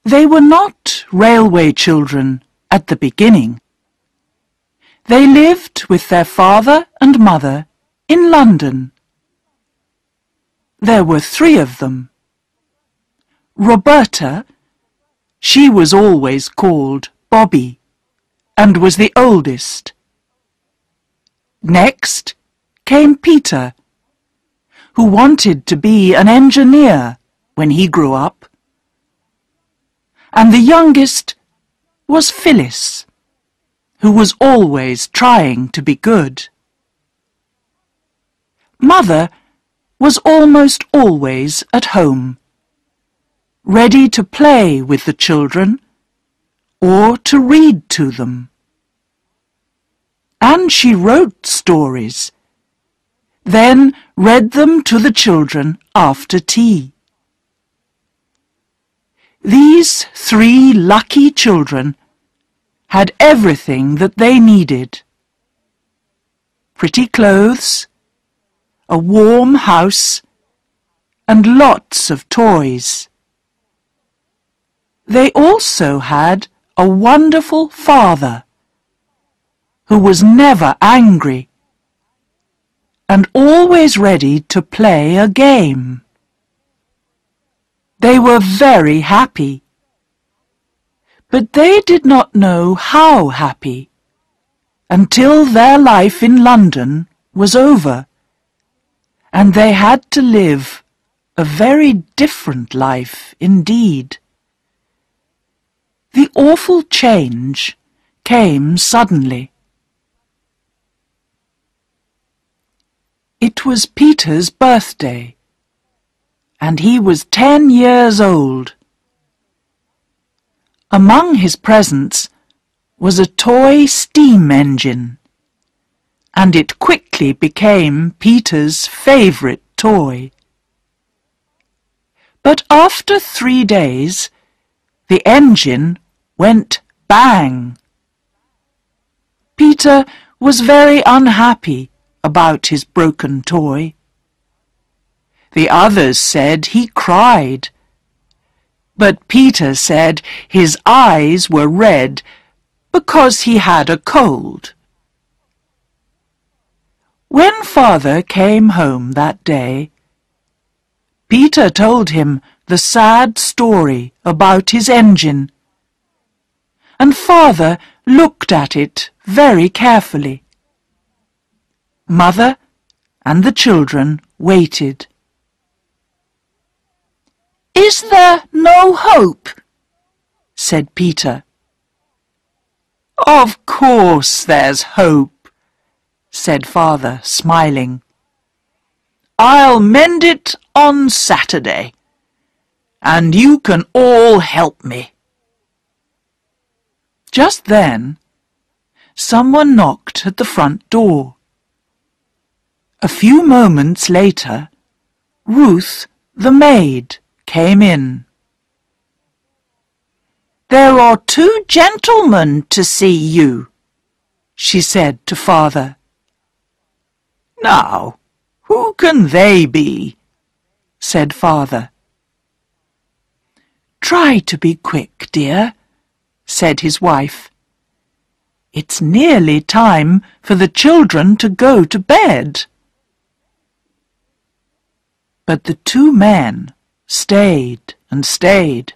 They were not railway children at the beginning. They lived with their father and mother in London. There were 3 of them. Roberta, she was always called Bobby, and was the oldest. Next came Peter, who wanted to be an engineer when he grew up. And the youngest was Phyllis, who was always trying to be good. Mother was almost always at home, ready to play with the children or to read to them. And she wrote stories, then read them to the children after tea. These 3 lucky children had everything that they needed: pretty clothes, a warm house, and lots of toys. They also had a wonderful father who was never angry and always ready to play a game. They were very happy, but they did not know how happy until their life in London was over, and they had to live a very different life indeed. The awful change came suddenly. It was Peter's birthday, and he was 10 years old. Among his presents was a toy steam engine, and it quickly became Peter's favourite toy. But after 3 days, the engine went bang. Peter was very unhappy about his broken toy. The others said he cried, but Peter said his eyes were red because he had a cold. When Father came home that day, Peter told him the sad story about his engine, and Father looked at it very carefully. Mother and the children waited. "Is there no hope?" said Peter. "Of course there's hope," said Father, smiling. "I'll mend it on Saturday, and you can all help me." Just then, someone knocked at the front door. A few moments later, Ruth, the maid, came in. "There are 2 gentlemen to see you," she said to Father. "Now, who can they be?" said Father. "Try to be quick, dear," said his wife. "It's nearly time for the children to go to bed." But the 2 men stayed and stayed.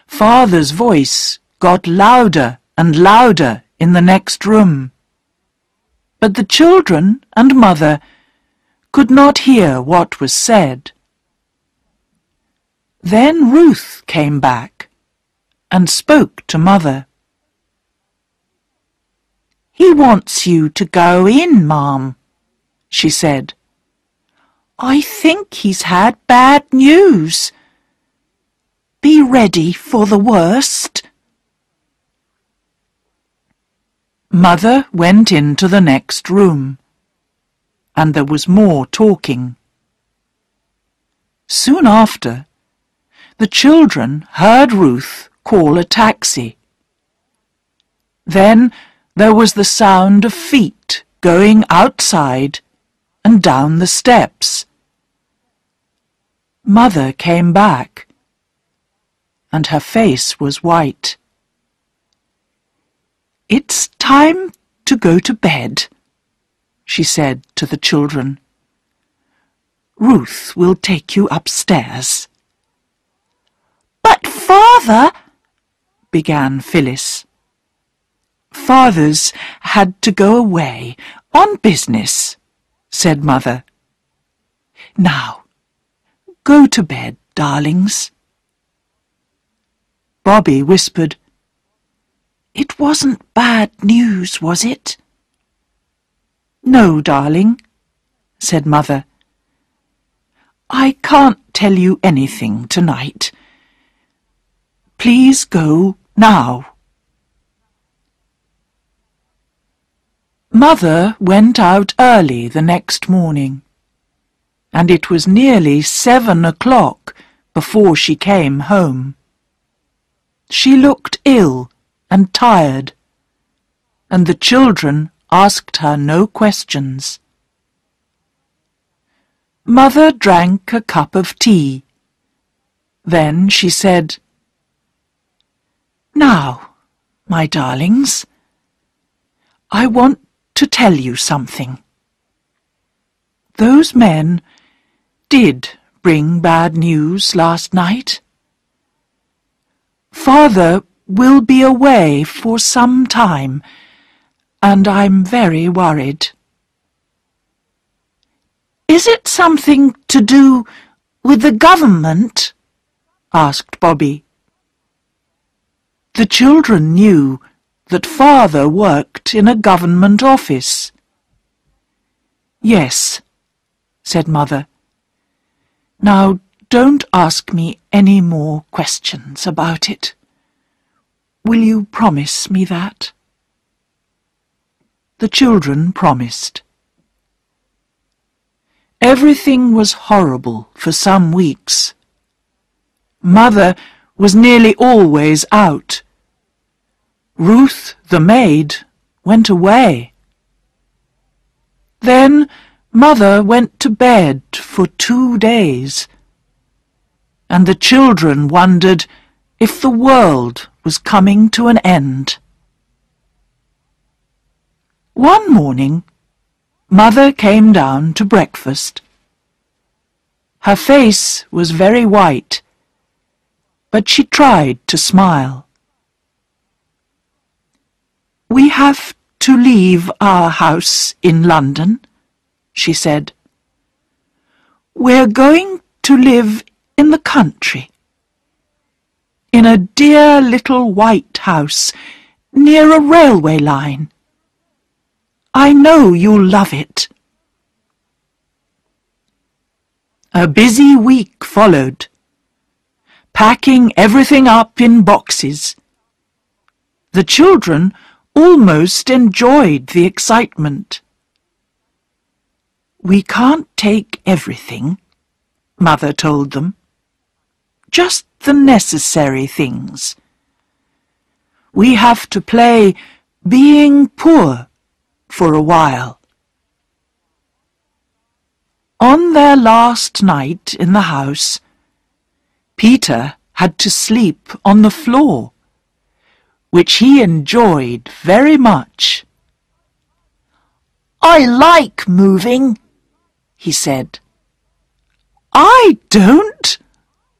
Father's voice got louder and louder in the next room, but the children and Mother could not hear what was said. Then Ruth came back and spoke to Mother. "He wants you to go in, Ma'am," she said. "I think he's had bad news. Be ready for the worst." Mother went into the next room, and there was more talking. Soon after, the children heard Ruth call a taxi. Then there was the sound of feet going outside and down the steps. Mother came back, and her face was white. "It's time to go to bed," she said to the children. "Ruth will take you upstairs." "But Father," began Phyllis. "Father's had to go away on business," said Mother. "Now, go to bed, darlings." Bobby whispered, "It wasn't bad news, was it?" "No, darling," said Mother. "I can't tell you anything tonight. Please go now." Mother went out early the next morning, and it was nearly 7 o'clock before she came home. She looked ill and tired, and the children asked her no questions. Mother drank a cup of tea. Then she said, "Now, my darlings, I want to tell you something. Those men did bring bad news last night. Father will be away for some time, and I'm very worried." "Is it something to do with the government?" asked Bobby. The children knew that Father worked in a government office. "Yes," said Mother. "Now don't ask me any more questions about it. Will you promise me that?" The children promised. Everything was horrible for some weeks. Mother was nearly always out. Ruth, the maid, went away. Then Mother went to bed for 2 days, and the children wondered if the world was coming to an end. One morning, Mother came down to breakfast. Her face was very white, but she tried to smile. "We have to leave our house in London," she said. "We're going to live in the country, in a dear little white house near a railway line. I know you'll love it." A busy week followed, packing everything up in boxes. The children almost enjoyed the excitement. "We can't take everything," Mother told them. "Just the necessary things. We have to play being poor for a while." On their last night in the house, Peter had to sleep on the floor, which he enjoyed very much. "I like moving," he said. "I don't,"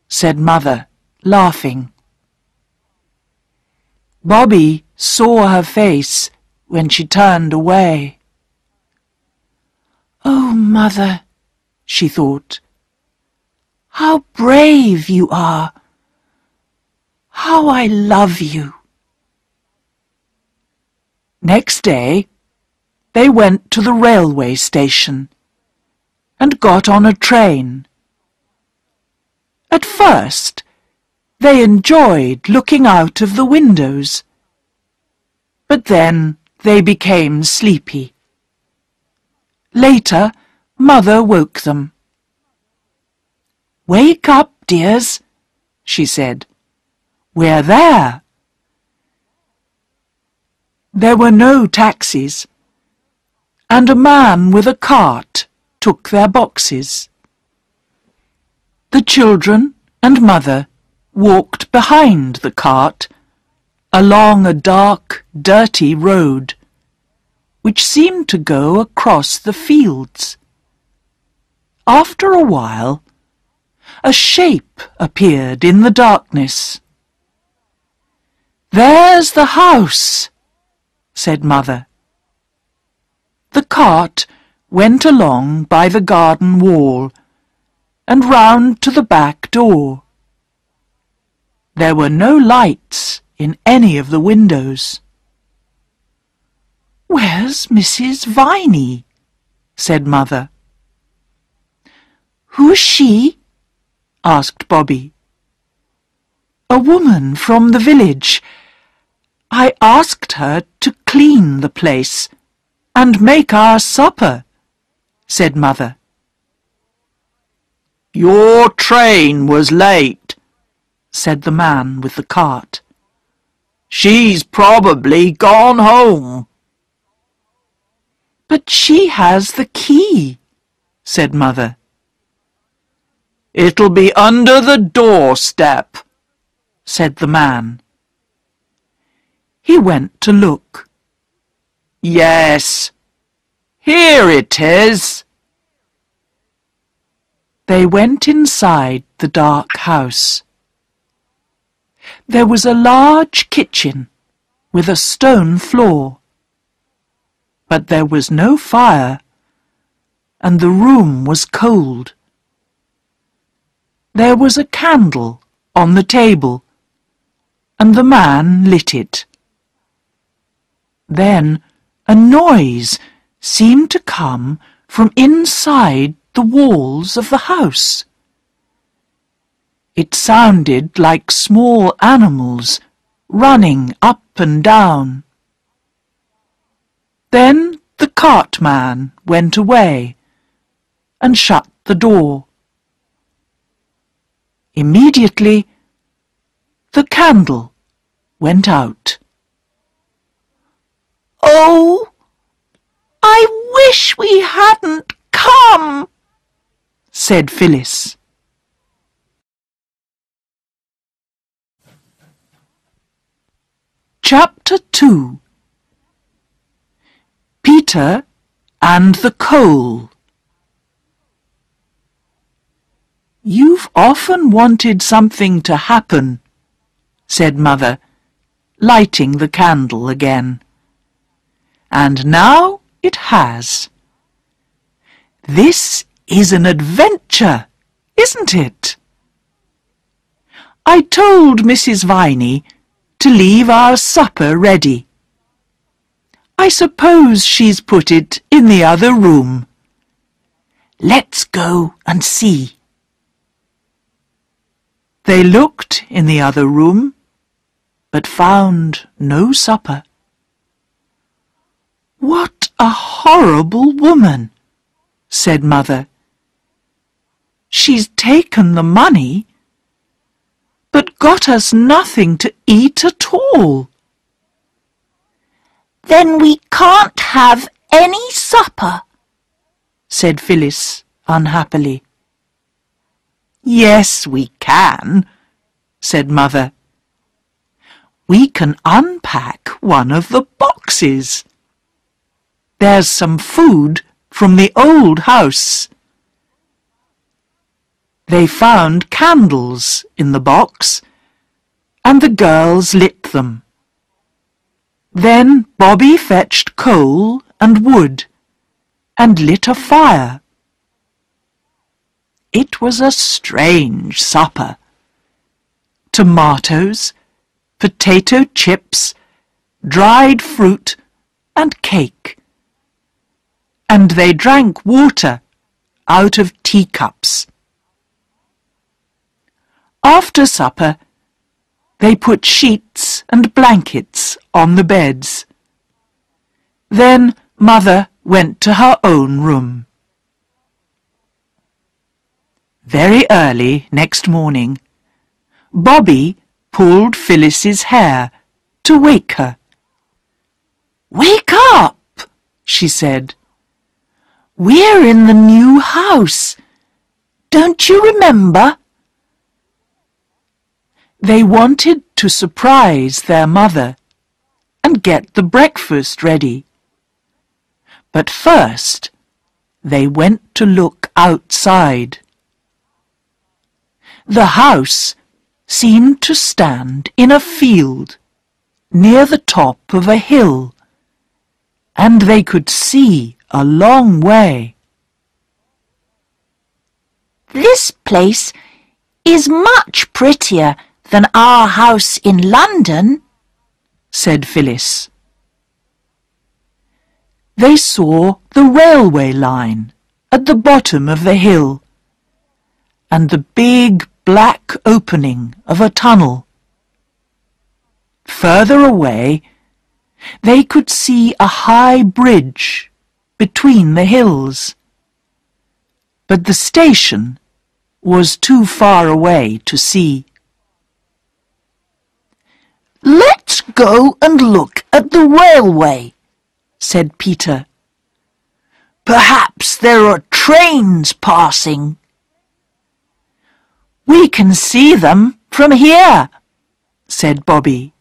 said Mother, laughing. Bobby saw her face when she turned away. "Oh, Mother," she thought, "how brave you are! How I love you!" Next day, they went to the railway station and got on a train. At first, they enjoyed looking out of the windows, but then they became sleepy. Later, Mother woke them. "Wake up, dears," she said. "We're there." There were no taxis, and a man with a cart took their boxes. The children and mother walked behind the cart along a dark, dirty road, which seemed to go across the fields. After a while, a shape appeared in the darkness. "There's the house," said Mother. The cart went along by the garden wall and round to the back door. There were no lights in any of the windows. "Where's Mrs. Viney?" said Mother. "Who's she?" asked Bobby. "A woman from the village. I asked her to clean the place and make our supper," said Mother. "Your train was late," said the man with the cart. "She's probably gone home." "But she has the key," said Mother. "It'll be under the doorstep," said the man. He went to look. "Yes, here it is." They went inside the dark house. There was a large kitchen with a stone floor, but there was no fire, and the room was cold. There was a candle on the table, and the man lit it. Then a noise seemed to come from inside the walls of the house. It sounded like small animals running up and down. Then the cartman went away and shut the door. Immediately the candle went out. "Oh, I wish we hadn't come," said Phyllis. Chapter 2. Peter and the Coal. "You've often wanted something to happen," said Mother, lighting the candle again. "And now it has. This is an adventure, isn't it? I told Mrs. Viney to leave our supper ready. I suppose she's put it in the other room. Let's go and see." They looked in the other room, but found no supper. "What a horrible woman," said Mother. "She's taken the money, but got us nothing to eat at all." "Then we can't have any supper," said Phyllis unhappily. "Yes, we can," said Mother. "We can unpack one of the boxes. There's some food from the old house." They found candles in the box, and the girls lit them. Then Bobby fetched coal and wood and lit a fire. It was a strange supper. Tomatoes, potato chips, dried fruit and cake. And they drank water out of teacups. After supper, they put sheets and blankets on the beds. Then Mother went to her own room. Very early next morning, Bobby pulled Phyllis's hair to wake her. "Wake up," she said. "We're in the new house. Don't you remember? They wanted to surprise their mother and get the breakfast ready. But first, they went to look outside. The house seemed to stand in a field near the top of a hill, and they could see a long way. "This place is much prettier than our house in London," said Phyllis. They saw the railway line at the bottom of the hill and the big black opening of a tunnel. Further away, they could see a high bridge between the hills, but the station was too far away to see. "Let's go and look at the railway," said Peter. "Perhaps there are trains passing." "We can see them from here," said Bobby.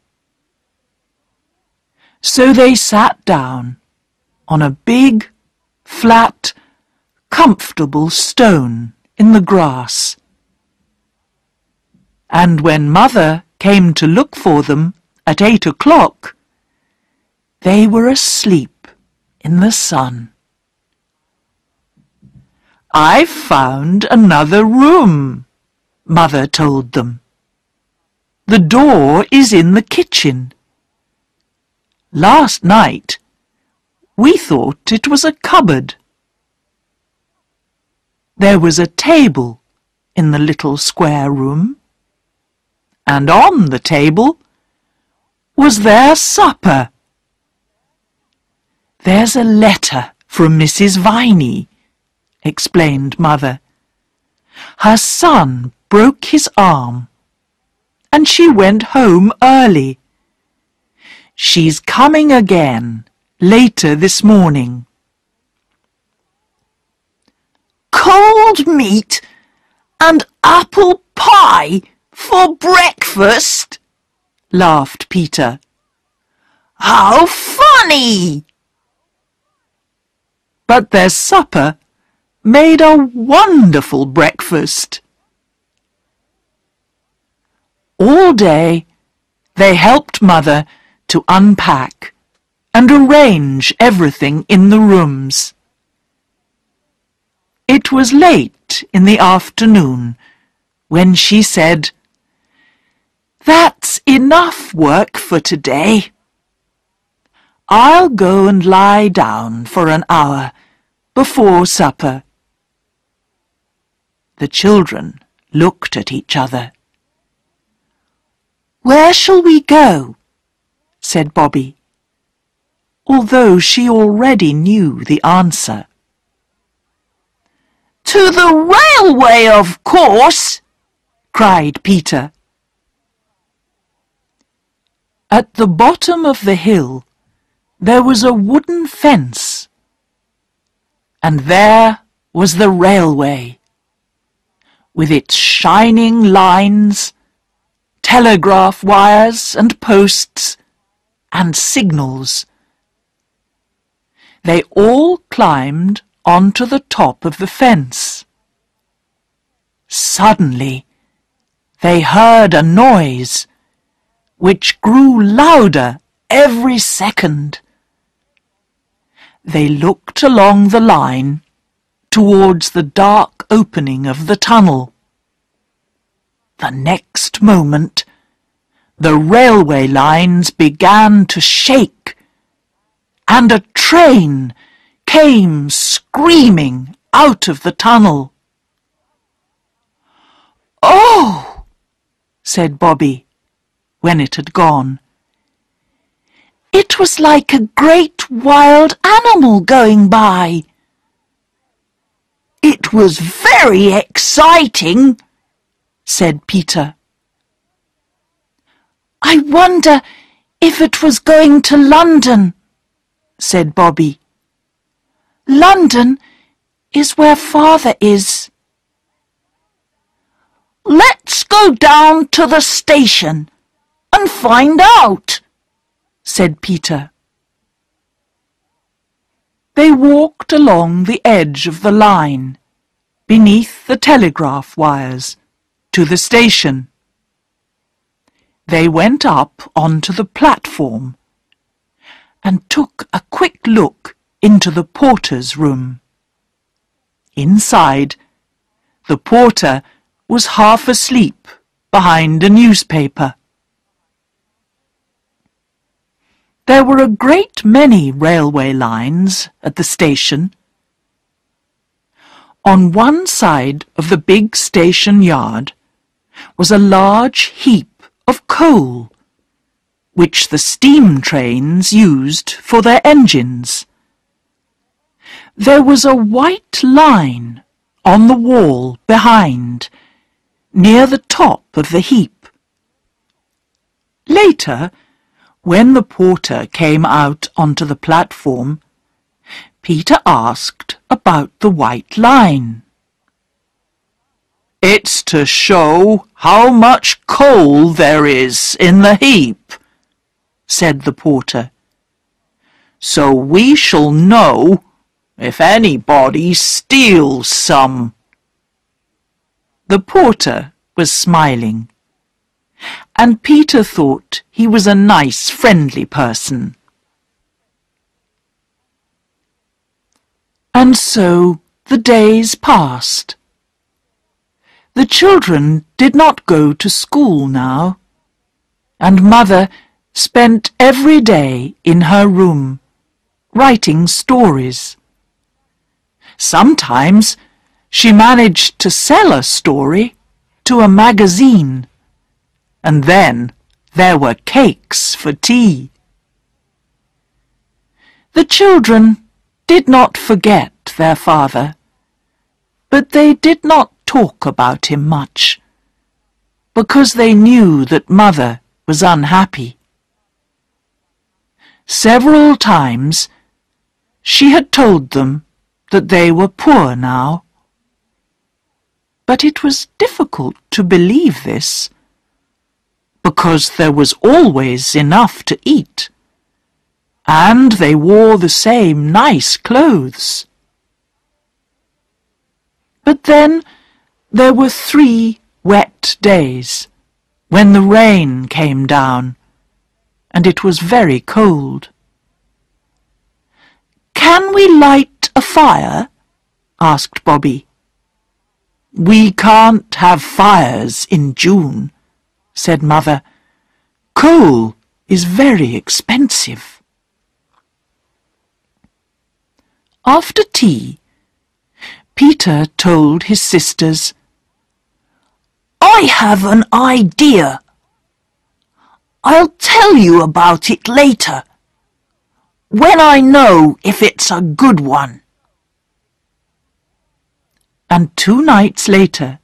So they sat down on a big, flat, comfortable stone in the grass. And when Mother came to look for them at 8 o'clock, they were asleep in the sun. "I've found another room," Mother told them. "The door is in the kitchen. Last night we thought it was a cupboard." There was a table in the little square room, and on the table was their supper. "There's a letter from Mrs. Viney," explained Mother. "Her son broke his arm, and she went home early. She's coming again later this morning." "Cold meat and apple pie for breakfast?" laughed Peter. "How funny!" But their supper made a wonderful breakfast. All day they helped Mother to unpack and arrange everything in the rooms. It was late in the afternoon when she said, "That's enough work for today. I'll go and lie down for an hour before supper." The children looked at each other. "Where shall we go?" said Bobby, although she already knew the answer. "To the railway, of course!" cried Peter. At the bottom of the hill there was a wooden fence, and there was the railway, with its shining lines, telegraph wires and posts, and signals. They all climbed onto the top of the fence. Suddenly, they heard a noise, which grew louder every second. They looked along the line towards the dark opening of the tunnel. The next moment, the railway lines began to shake, and a train came screaming out of the tunnel. "Oh!" said Bobby, when it had gone. "It was like a great wild animal going by." "It was very exciting," said Peter. "I wonder if it was going to London," said Bobby. "London is where Father is." "Let's go go down to the station and find out," said Peter. They walked along the edge of the line, beneath the telegraph wires, to the station. They went up onto the platform and took a quick look into the porter's room. Inside, the porter was half asleep behind a newspaper. There were a great many railway lines at the station. On one side of the big station yard was a large heap of coal, which the steam trains used for their engines. There was a white line on the wall behind, near the top of the heap. Later, when the porter came out onto the platform, Peter asked about the white line. "It's to show how much coal there is in the heap," said the porter. "So we shall know if anybody steals some." The porter was smiling, and Peter thought he was a nice, friendly person. And so the days passed. The children did not go to school now, and Mother spent every day in her room, writing stories. Sometimes she managed to sell a story to a magazine, and then there were cakes for tea. The children did not forget their father, but they did not talk about him much, because they knew that Mother was unhappy. Several times she had told them that they were poor now, but it was difficult to believe this, because there was always enough to eat, and they wore the same nice clothes. But then there were 3 wet days when the rain came down, and it was very cold. "Can we light a fire?" asked Bobby. "We can't have fires in June," said Mother. "Coal is very expensive." After tea, Peter told his sisters, "I have an idea. I'll tell you about it later, when I know if it's a good one." And 2 nights later,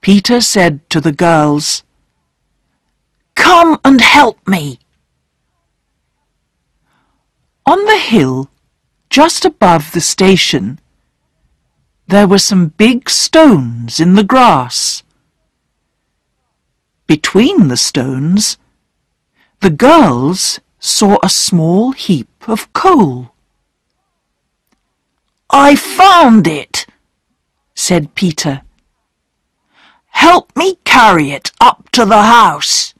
Peter said to the girls, "Come and help me." On the hill, just above the station, there were some big stones in the grass. Between the stones, the girls saw a small heap of coal. "I found it," said Peter. "Help me carry it up to the house."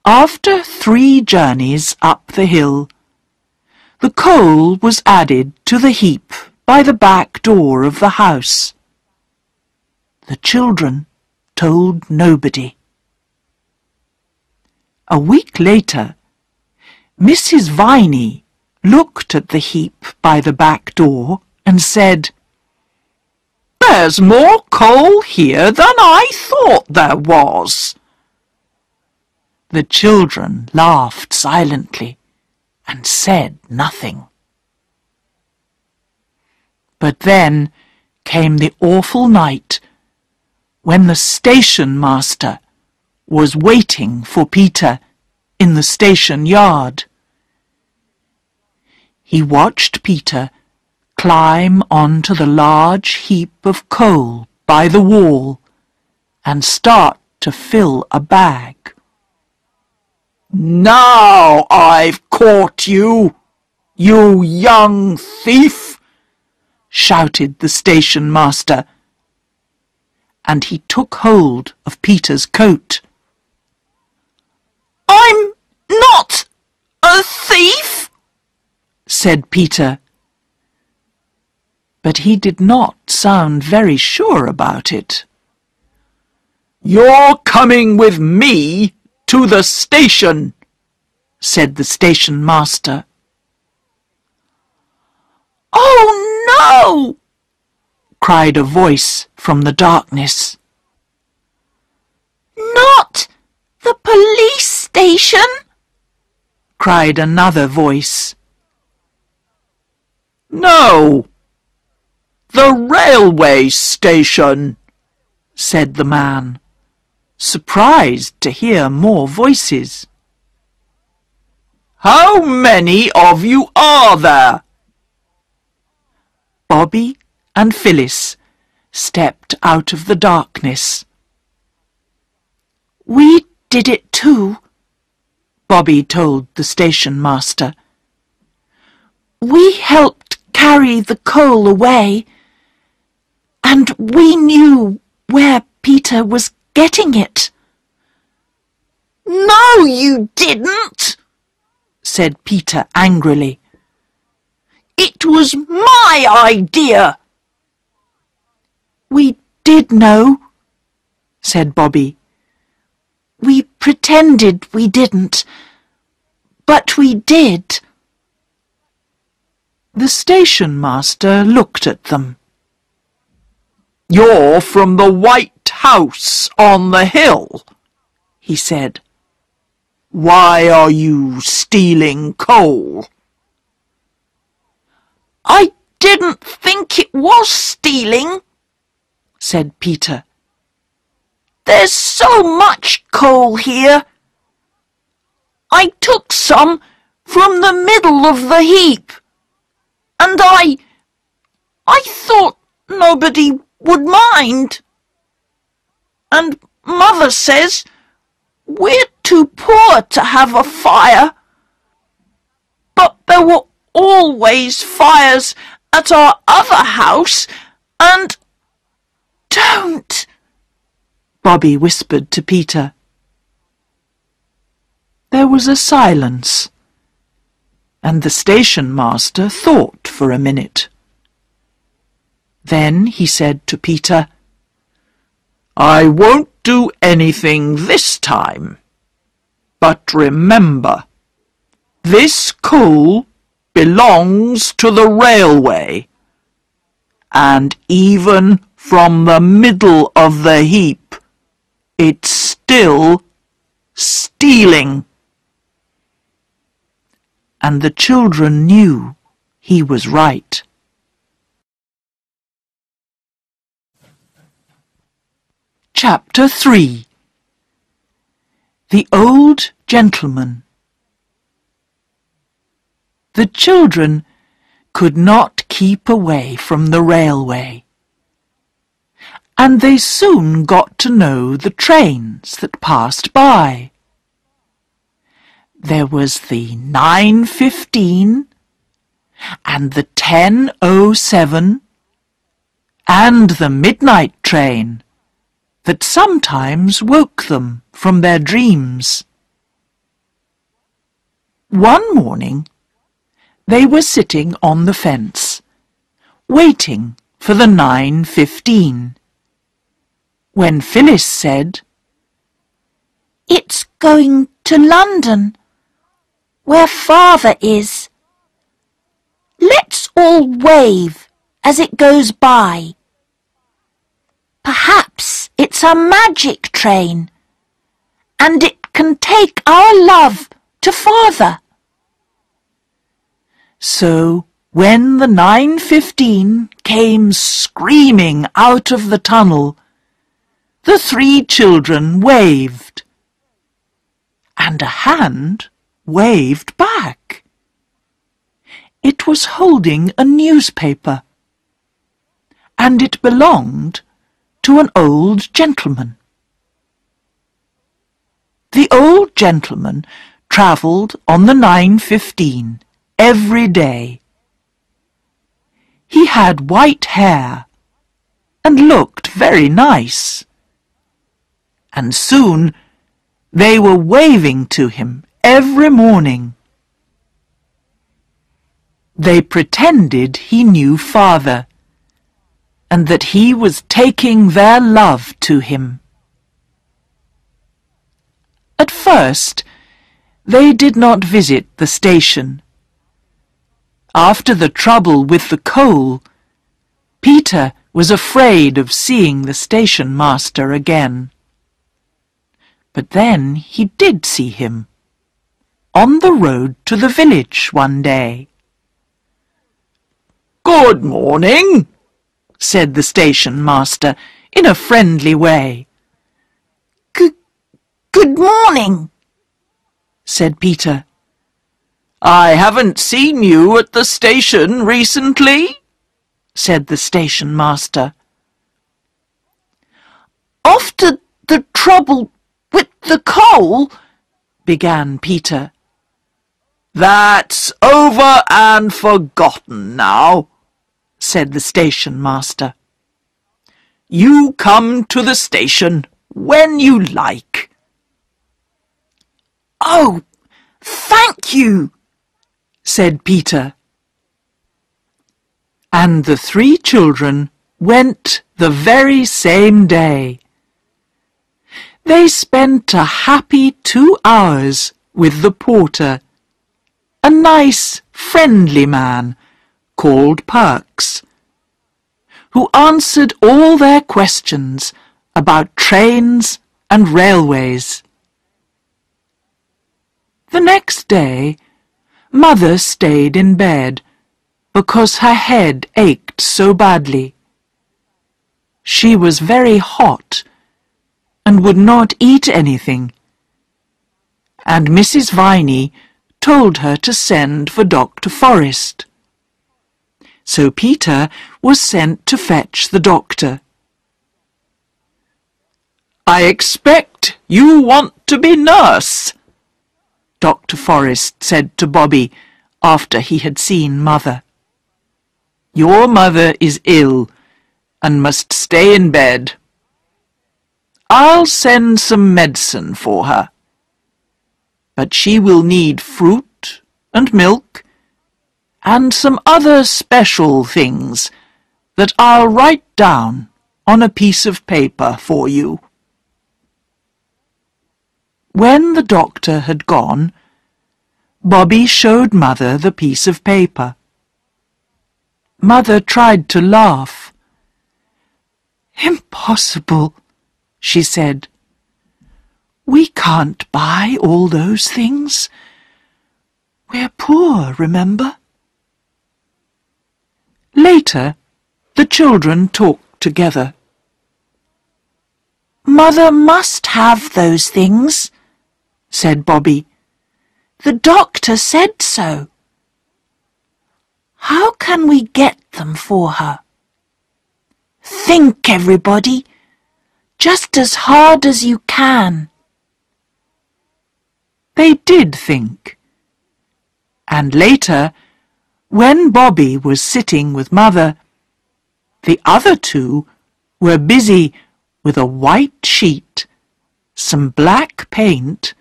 After 3 journeys up the hill, the coal was added to the heap by the back door of the house. The children told nobody. A week later, Mrs. Viney looked at the heap by the back door and said, "There's more coal here than I thought there was." The children laughed silently and said nothing. But then came the awful night when the station master was waiting for Peter in the station yard. He watched Peter climb onto the large heap of coal by the wall and start to fill a bag. "Now I've caught you, you young thief!" shouted the station master, and he took hold of Peter's coat. "I'm not a thief," said Peter, but he did not sound very sure about it. "You're coming with me to the station," said the station master. "Oh, no!" cried a voice from the darkness. "Not the police station!" cried another voice. "No, the railway station," said the man, surprised to hear more voices. "How many of you are there?" Bobby and Phyllis stepped out of the darkness. "We did it too," Bobby told the station master. "We helped carry the coal away, and we knew where Peter was getting it." "No, you didn't," said Peter angrily. "It was my idea." "We did know," said Bobby. "We pretended we didn't, but we did." The station master looked at them. "You're from the White House on the hill," he said. "Why are you stealing coal?" "I didn't think it was stealing," said Peter. "There's so much coal here. I took some from the middle of the heap, and I thought nobody would mind. And Mother says we're too poor to have a fire. But there were always fires at our other house, and—" "Don't!" Bobby whispered to Peter. There was a silence, and the station master thought for a minute. Then he said to Peter, "I won't do anything this time, but remember, this coal belongs to the railway, and even from the middle of the heap, it's still stealing." And the children knew he was right. Chapter 3. The Old Gentleman. The children could not keep away from the railway, and they soon got to know the trains that passed by. There was the 9:15 and the 10:07 and the midnight train that sometimes woke them from their dreams. One morning they were sitting on the fence, waiting for the 9:15, when Phyllis said, "It's going to London, where Father is. Let's all wave as it goes by. Perhaps it's a magic train, and it can take our love to Father." So when the 9:15 came screaming out of the tunnel, the three children waved, and a hand waved back. It was holding a newspaper, and it belonged to an old gentleman. The old gentleman travelled on the 9:15 every day. He had white hair and looked very nice. And soon they were waving to him every morning. They pretended he knew father, and that he was taking their love to him. At first, they did not visit the station. After the trouble with the coal, Peter was afraid of seeing the station master again. But then he did see him, on the road to the village one day. "Good morning," said the station master in a friendly way. Good morning," said Peter. "I haven't seen you at the station recently," said the station master. "After the trouble with the coal," began Peter. "That's over and forgotten now," said the station master. "You come to the station when you like." "Oh, thank you," said Peter. And the three children went the very same day. They spent a happy 2 hours with the porter, a nice, friendly man called Perks, who answered all their questions about trains and railways. The next day, Mother stayed in bed because her head ached so badly. She was very hot and would not eat anything, and Mrs. Viney told her to send for Dr. Forrest. So Peter was sent to fetch the doctor. "I expect you want to be nurse," Dr. Forrest said to Bobby after he had seen Mother. "Your mother is ill and must stay in bed. I'll send some medicine for her, but she will need fruit and milk and some other special things that I'll write down on a piece of paper for you." When the doctor had gone, Bobby showed Mother the piece of paper. Mother tried to laugh. "Impossible," she said. "We can't buy all those things. We're poor, remember?" Later, the children talked together. "Mother must have those things," said Bobby. "The doctor said so. How can we get them for her? Think, everybody, just as hard as you can." They did think. And later, when Bobby was sitting with Mother, the other two were busy with a white sheet, some black paint,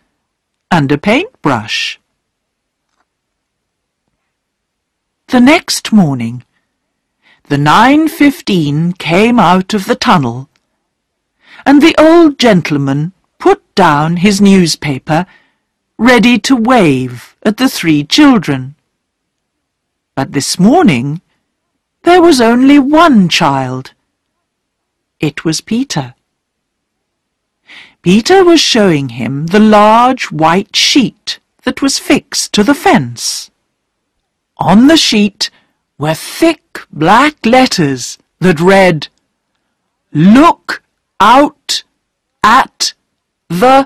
and a paintbrush. The next morning, the 9:15 came out of the tunnel, and the old gentleman put down his newspaper, ready to wave at the three children. But this morning there was only one child. It was Peter. Peter was showing him the large white sheet that was fixed to the fence. On the sheet were thick black letters that read, "Look out at the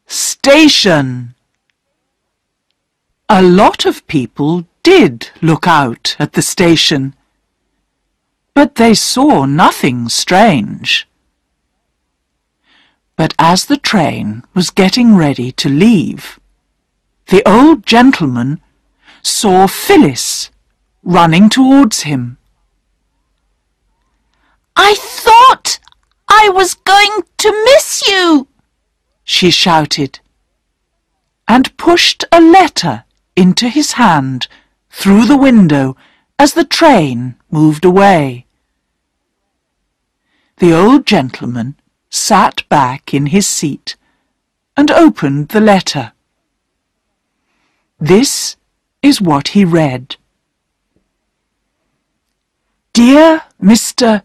station." A lot of people did look out at the station, but they saw nothing strange. But as the train was getting ready to leave, the old gentleman saw Phyllis running towards him. "I thought I was going to miss you," she shouted, and pushed a letter into his hand through the window as the train moved away. The old gentleman sat back in his seat and opened the letter. This is what he read. Dear Mr.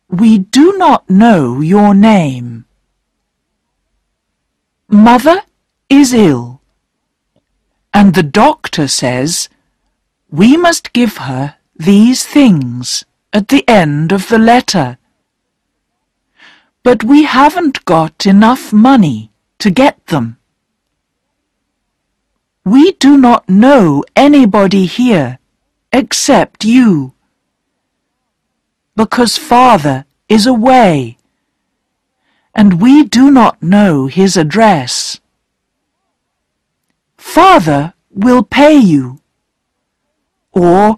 We do not know your name. Mother is ill, and the doctor says we must give her these things at the end of the letter. But we haven't got enough money to get them. We do not know anybody here except you, because Father is away, and we do not know his address. Father will pay you, or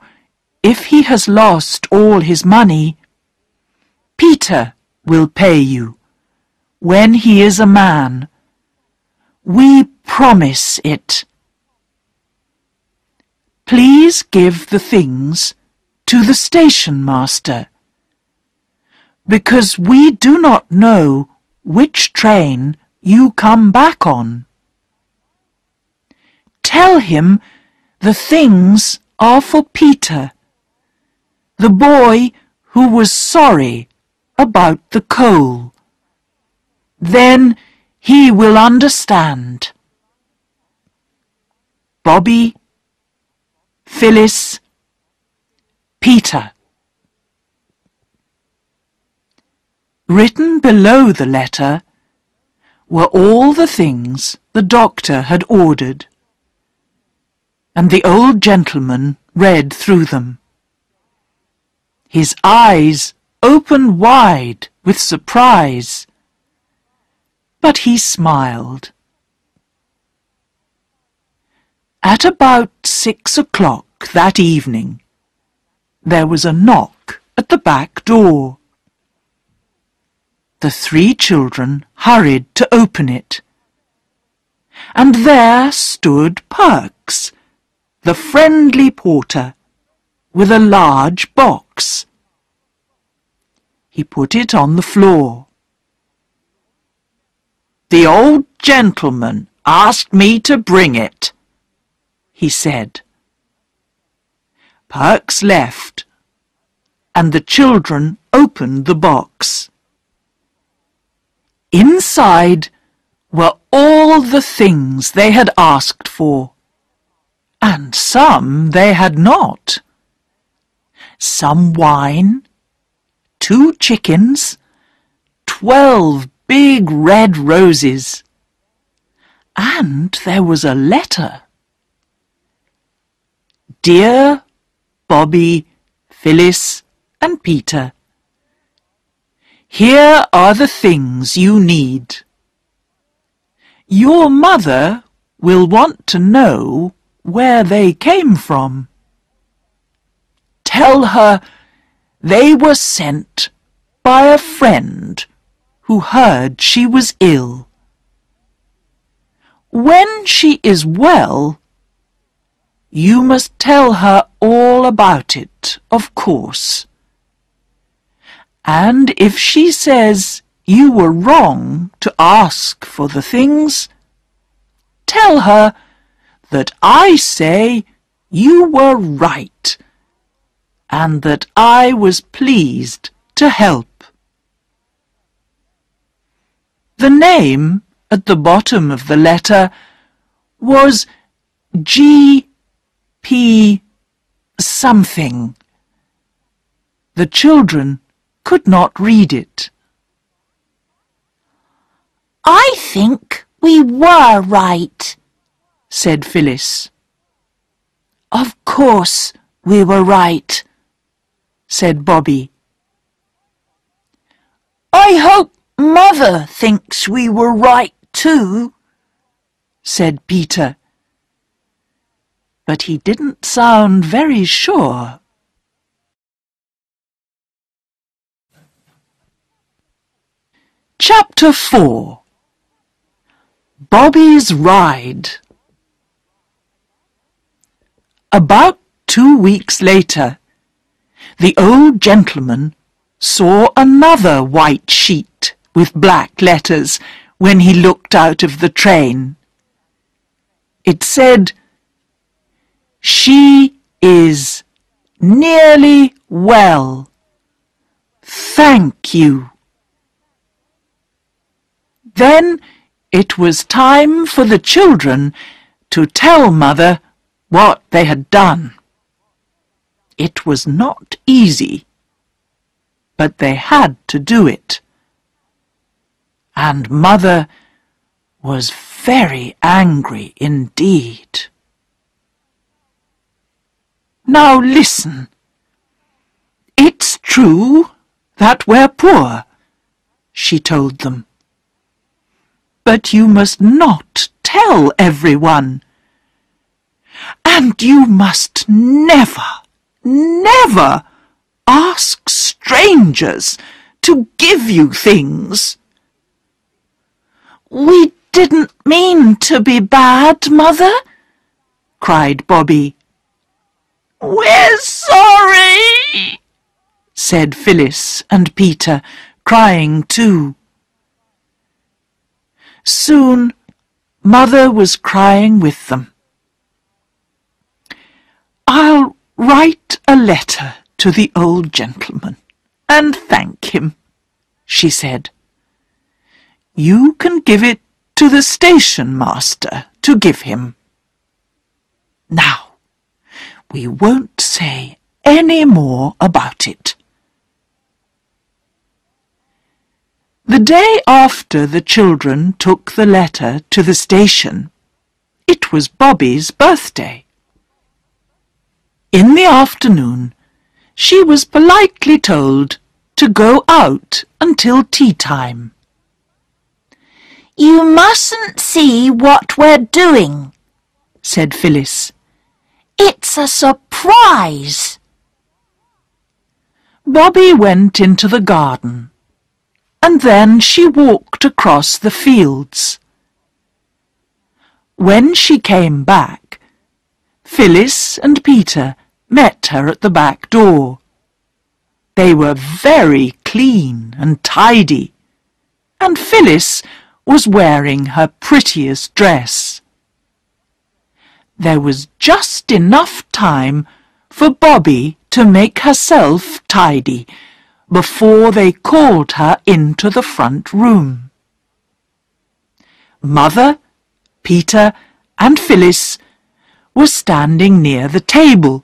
if he has lost all his money, Peter will pay you when he is a man. We promise it. Please give the things to the station master, because we do not know which train you come back on. Tell him the things are for Peter, the boy who was sorry about the coal. Then he will understand. Bobby, Phyllis, Peter. Written below the letter were all the things the doctor had ordered, and the old gentleman read through them. His eyes opened wide with surprise, but he smiled. At about 6 o'clock that evening, there was a knock at the back door. The 3 children hurried to open it, and there stood Perks, the friendly porter, with a large box. He put it on the floor. "The old gentleman asked me to bring it," he said. Perks left, and the children opened the box. Inside were all the things they had asked for, and some they had not. Some wine, 2 chickens, 12 big red roses, and there was a letter. Dear Bobby, Phyllis, and Peter, here are the things you need. Your mother will want to know where they came from. Tell her they were sent by a friend who heard she was ill. When she is well, you must tell her all about it, of course. And if she says you were wrong to ask for the things, tell her that I say you were right, and that I was pleased to help. The name at the bottom of the letter was G.P. something. The children could not read it. "I think we were right," said Phyllis. "Of course we were right," said Bobby. "I hope Mother thinks we were right too," said Peter. But he didn't sound very sure. Chapter 4. Bobby's Ride. About 2 weeks later, the old gentleman saw another white sheet with black letters when he looked out of the train. It said, "She is nearly well. Thank you." Then it was time for the children to tell Mother what they had done. It was not easy, but they had to do it. And Mother was very angry indeed. "Now listen. It's true that we're poor," she told them. "But you must not tell everyone. And you must never, never ask strangers to give you things." "We didn't mean to be bad, Mother," cried Bobby. "We're sorry," said Phyllis and Peter, crying too. Soon Mother was crying with them. "I'll write a letter to the old gentleman and thank him," she said. "You can give it to the station master to give him. Now, we won't say any more about it." The day after the children took the letter to the station, it was Bobby's birthday. In the afternoon, she was politely told to go out until tea time. "You mustn't see what we're doing," said Phyllis. "It's a surprise." Bobby went into the garden, and then she walked across the fields. When she came back, Phyllis and Peter met her at the back door. They were very clean and tidy, and Phyllis was wearing her prettiest dress. There was just enough time for Bobby to make herself tidy before they called her into the front room. Mother, Peter and Phyllis were standing near the table,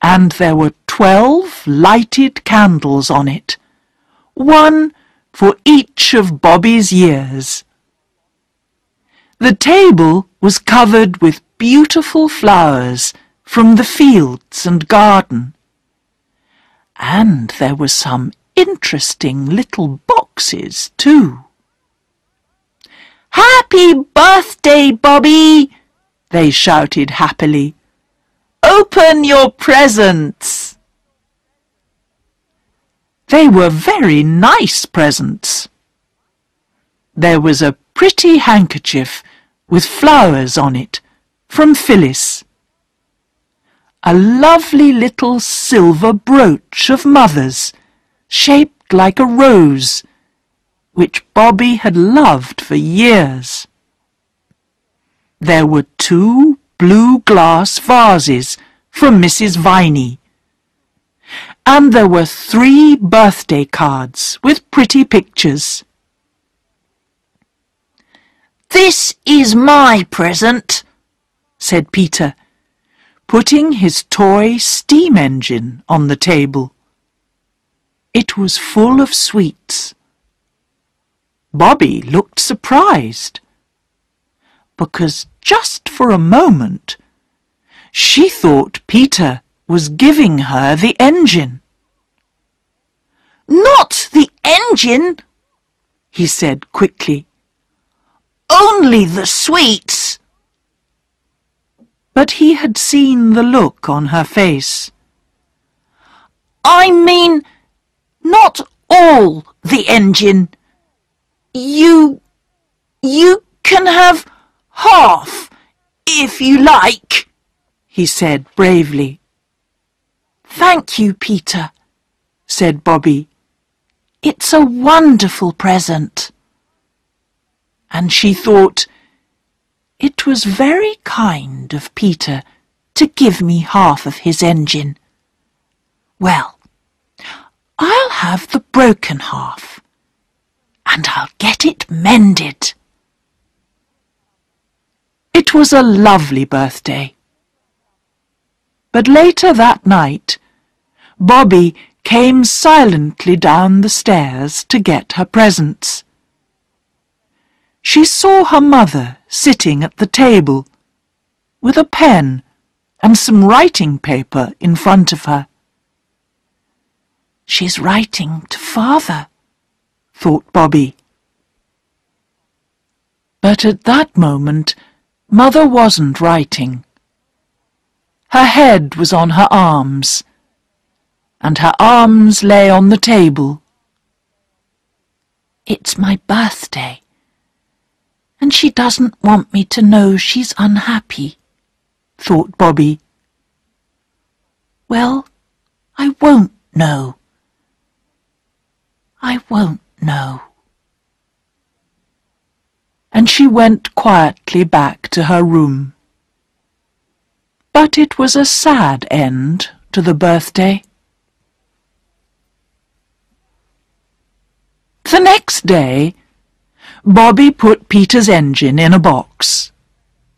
and there were 12 lighted candles on it, one for each of Bobby's years. The table was covered with beautiful flowers from the fields and garden, and there were some interesting little boxes too. "Happy birthday, Bobby!" they shouted happily. "Open your presents!" They were very nice presents. There was a pretty handkerchief with flowers on it from Phyllis. A lovely little silver brooch of Mother's, shaped like a rose, which Bobby had loved for years. There were 2 blue glass vases from Mrs. Viney, and there were 3 birthday cards with pretty pictures. "This is my present," said Peter, putting his toy steam engine on the table. It was full of sweets. Bobby looked surprised, because just for a moment she thought Peter was giving her the engine. "Not the engine," he said quickly. Only the sweets. But he had seen the look on her face. I mean, not all the engine. You can have half, if you like, he said bravely. Thank you, Peter, said Bobby. It's a wonderful present. And she thought, it was very kind of Peter to give me half of his engine. Well, I'll have the broken half, and I'll get it mended. It was a lovely birthday. But later that night, Bobby came silently down the stairs to get her presents. She saw her mother sitting at the table, with a pen and some writing paper in front of her. She's writing to Father, thought Bobby. But at that moment, Mother wasn't writing. Her head was on her arms, and her arms lay on the table. It's my birthday, and she doesn't want me to know she's unhappy, thought Bobby. Well, I won't know. I won't know. And she went quietly back to her room. But it was a sad end to the birthday. The next day, Bobby put Peter's engine in a box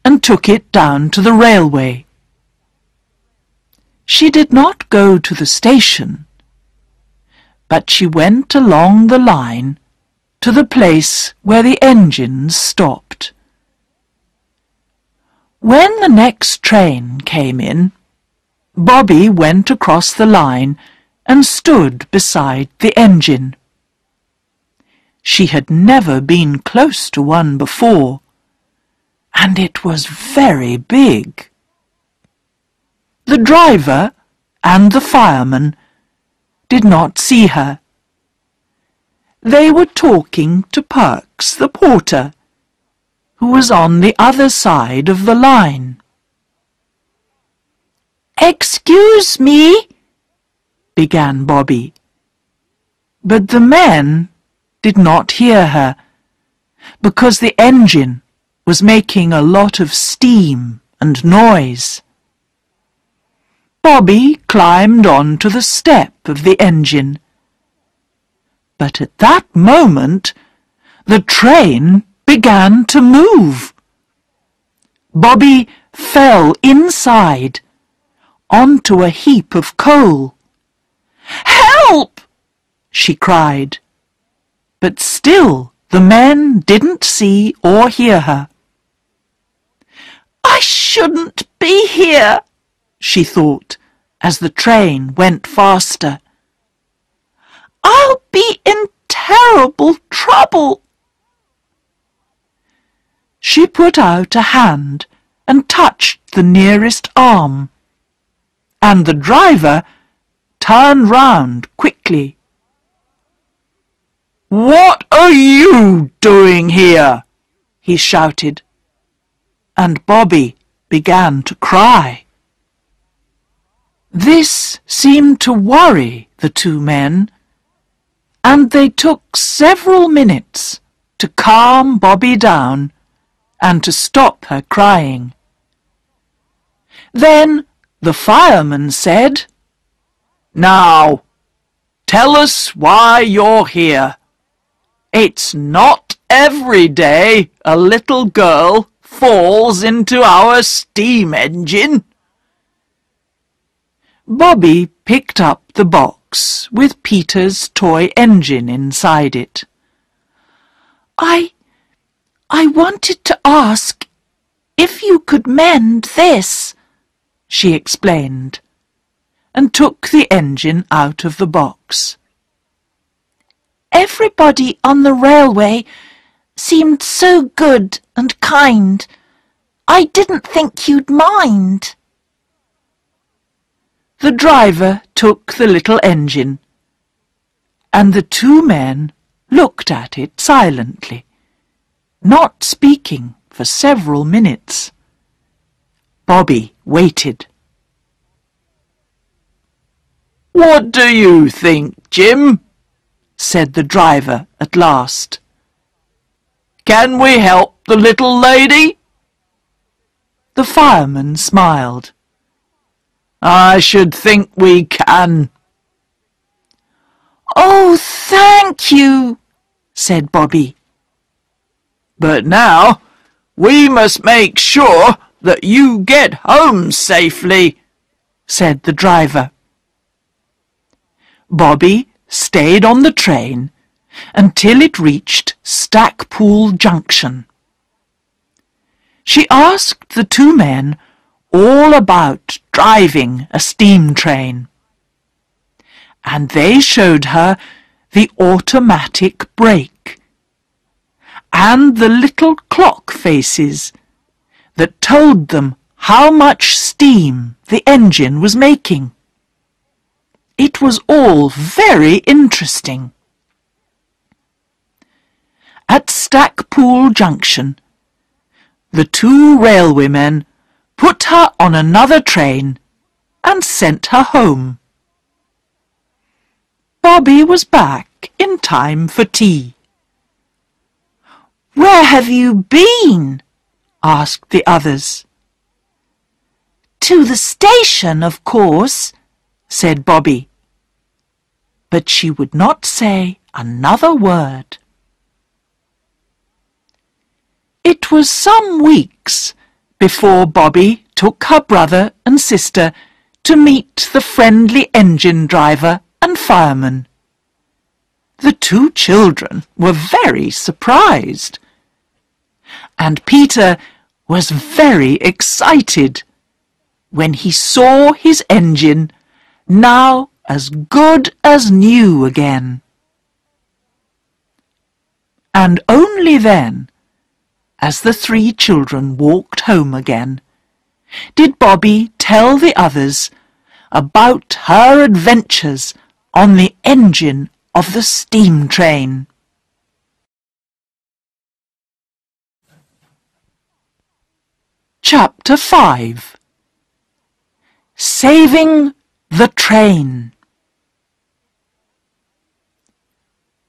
and took it down to the railway. She did not go to the station, but she went along the line to the place where the engines stopped. When the next train came in, Bobby went across the line and stood beside the engine. She had never been close to one before, and it was very big. The driver and the fireman did not see her. They were talking to Perks, the porter, who was on the other side of the line. "Excuse me," began Bobby. But the men did not hear her, because the engine was making a lot of steam and noise. Bobby climbed onto the step of the engine. But at that moment, the train began to move. Bobby fell inside, onto a heap of coal. "Help!" she cried. But still the men didn't see or hear her. "I shouldn't be here," she thought, as the train went faster. "I'll be in terrible trouble." She put out a hand and touched the nearest arm, and the driver turned round quickly. "What are you doing here?" he shouted, and Bobby began to cry. This seemed to worry the two men, and they took several minutes to calm Bobby down and to stop her crying. Then the fireman said, "Now, tell us why you're here. It's not every day a little girl falls into our steam engine." Bobby picked up the box with Peter's toy engine inside it. I wanted to ask if you could mend this," she explained, and took the engine out of the box. Everybody on the railway seemed so good and kind. I didn't think you'd mind. The driver took the little engine, and the two men looked at it silently, not speaking for several minutes. Bobby waited. "What do you think, Jim?" said the driver at last. "Can we help the little lady?" The fireman smiled. "I should think we can." "Oh, thank you," said Bobby. "But now we must make sure that you get home safely," said the driver. Bobby stayed on the train until it reached Stackpool Junction. She asked the two men all about driving a steam train, and they showed her the automatic brake and the little clock faces that told them how much steam the engine was making. It was all very interesting. At Stackpool Junction, the two railwaymen put her on another train and sent her home. Bobby was back in time for tea. "Where have you been?" asked the others. "To the station, of course," said Bobby. But she would not say another word. It was some weeks before Bobby took her brother and sister to meet the friendly engine driver and fireman. The two children were very surprised, and Peter was very excited when he saw his engine now as good as new again. And only then, as the three children walked home again, did Bobby tell the others about her adventures on the engine of the steam train. Chapter 5. Saving the Train.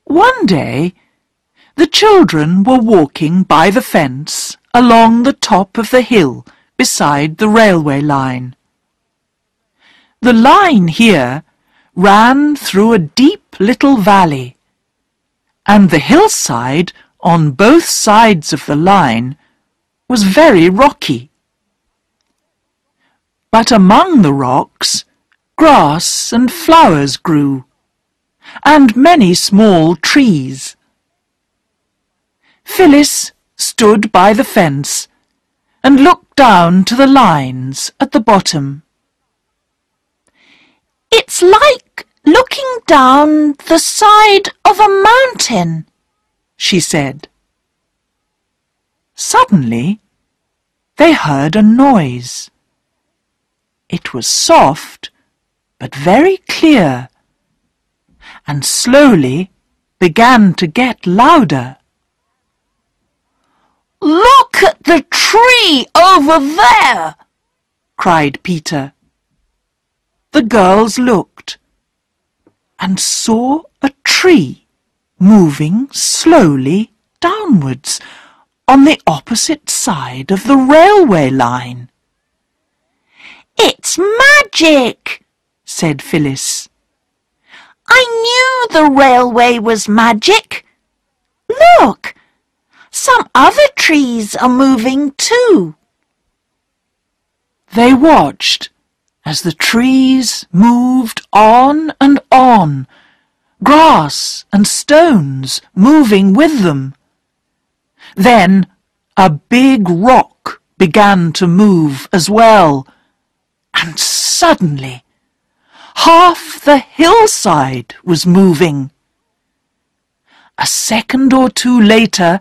One day, the children were walking by the fence along the top of the hill beside the railway line. The line here ran through a deep little valley, and the hillside on both sides of the line was very rocky. But among the rocks, grass and flowers grew, and many small trees. Phyllis stood by the fence and looked down to the lines at the bottom. "It's like looking down the side of a mountain," she said. Suddenly, they heard a noise. It was soft, but very clear, and slowly began to get louder. "Look at the tree over there!" cried Peter. The girls looked and saw a tree moving slowly downwards on the opposite side of the railway line. "It's magic," said Phyllis. "I knew the railway was magic. Look, some other trees are moving too." They watched as the trees moved on and on, grass and stones moving with them. Then a big rock began to move as well, and suddenly half the hillside was moving. A second or two later,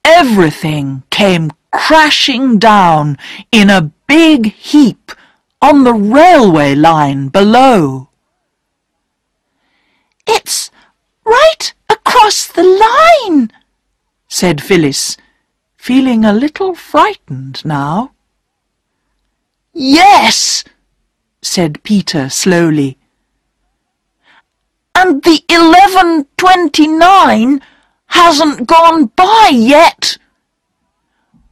everything came crashing down in a big heap on the railway line below. "It's right across the line," said Phyllis, feeling a little frightened now. "Yes," said Peter slowly. "And the 11:29 hasn't gone by yet.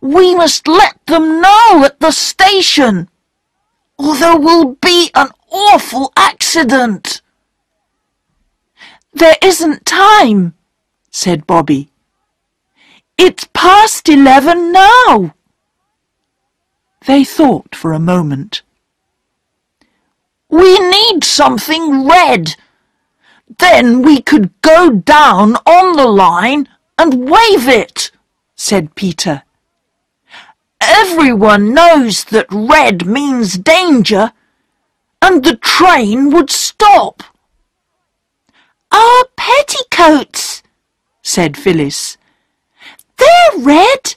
We must let them know at the station, or there will be an awful accident." "There isn't time," said Bobby. "It's past 11 now." They thought for a moment. "We need something red. Then we could go down on the line and wave it," said Peter. "Everyone knows that red means danger, and the train would stop." "Our petticoats," said Phyllis. "They're red.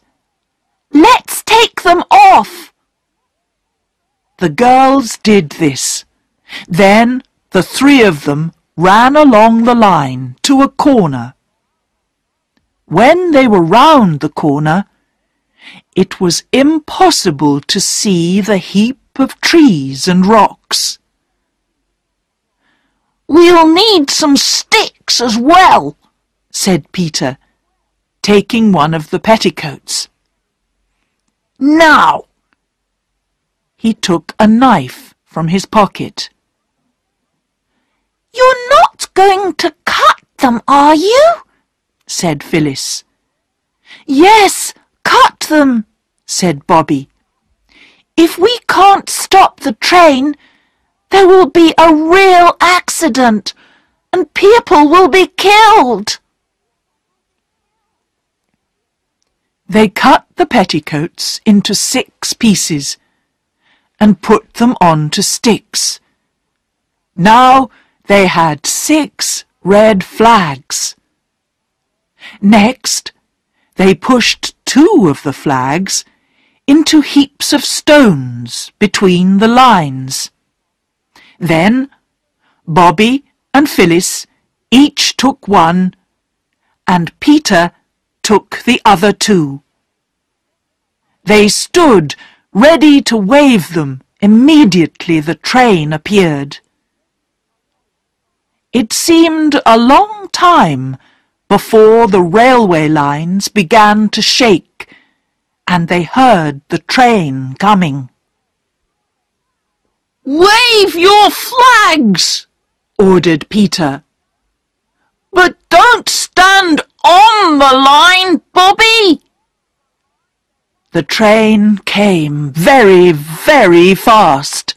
Let's take them off." The girls did this. Then the three of them ran along the line to a corner. When they were round the corner, it was impossible to see the heap of trees and rocks. "We'll need some sticks as well," said Peter, taking one of the petticoats. "Now." He took a knife from his pocket. "You're not going to cut them, are you?" said Phyllis. "Yes, cut them," said Bobby. "If we can't stop the train, there will be a real accident and people will be killed." They cut the petticoats into 6 pieces and put them onto sticks. Now they had 6 red flags. Next, they pushed 2 of the flags into heaps of stones between the lines. Then Bobby and Phyllis each took one, and Peter took the other 2. They stood ready to wave them immediately the train appeared. It seemed a long time before the railway lines began to shake and they heard the train coming. "Wave your flags," ordered Peter. "But don't stand on the line, Bobby." The train came very, very fast.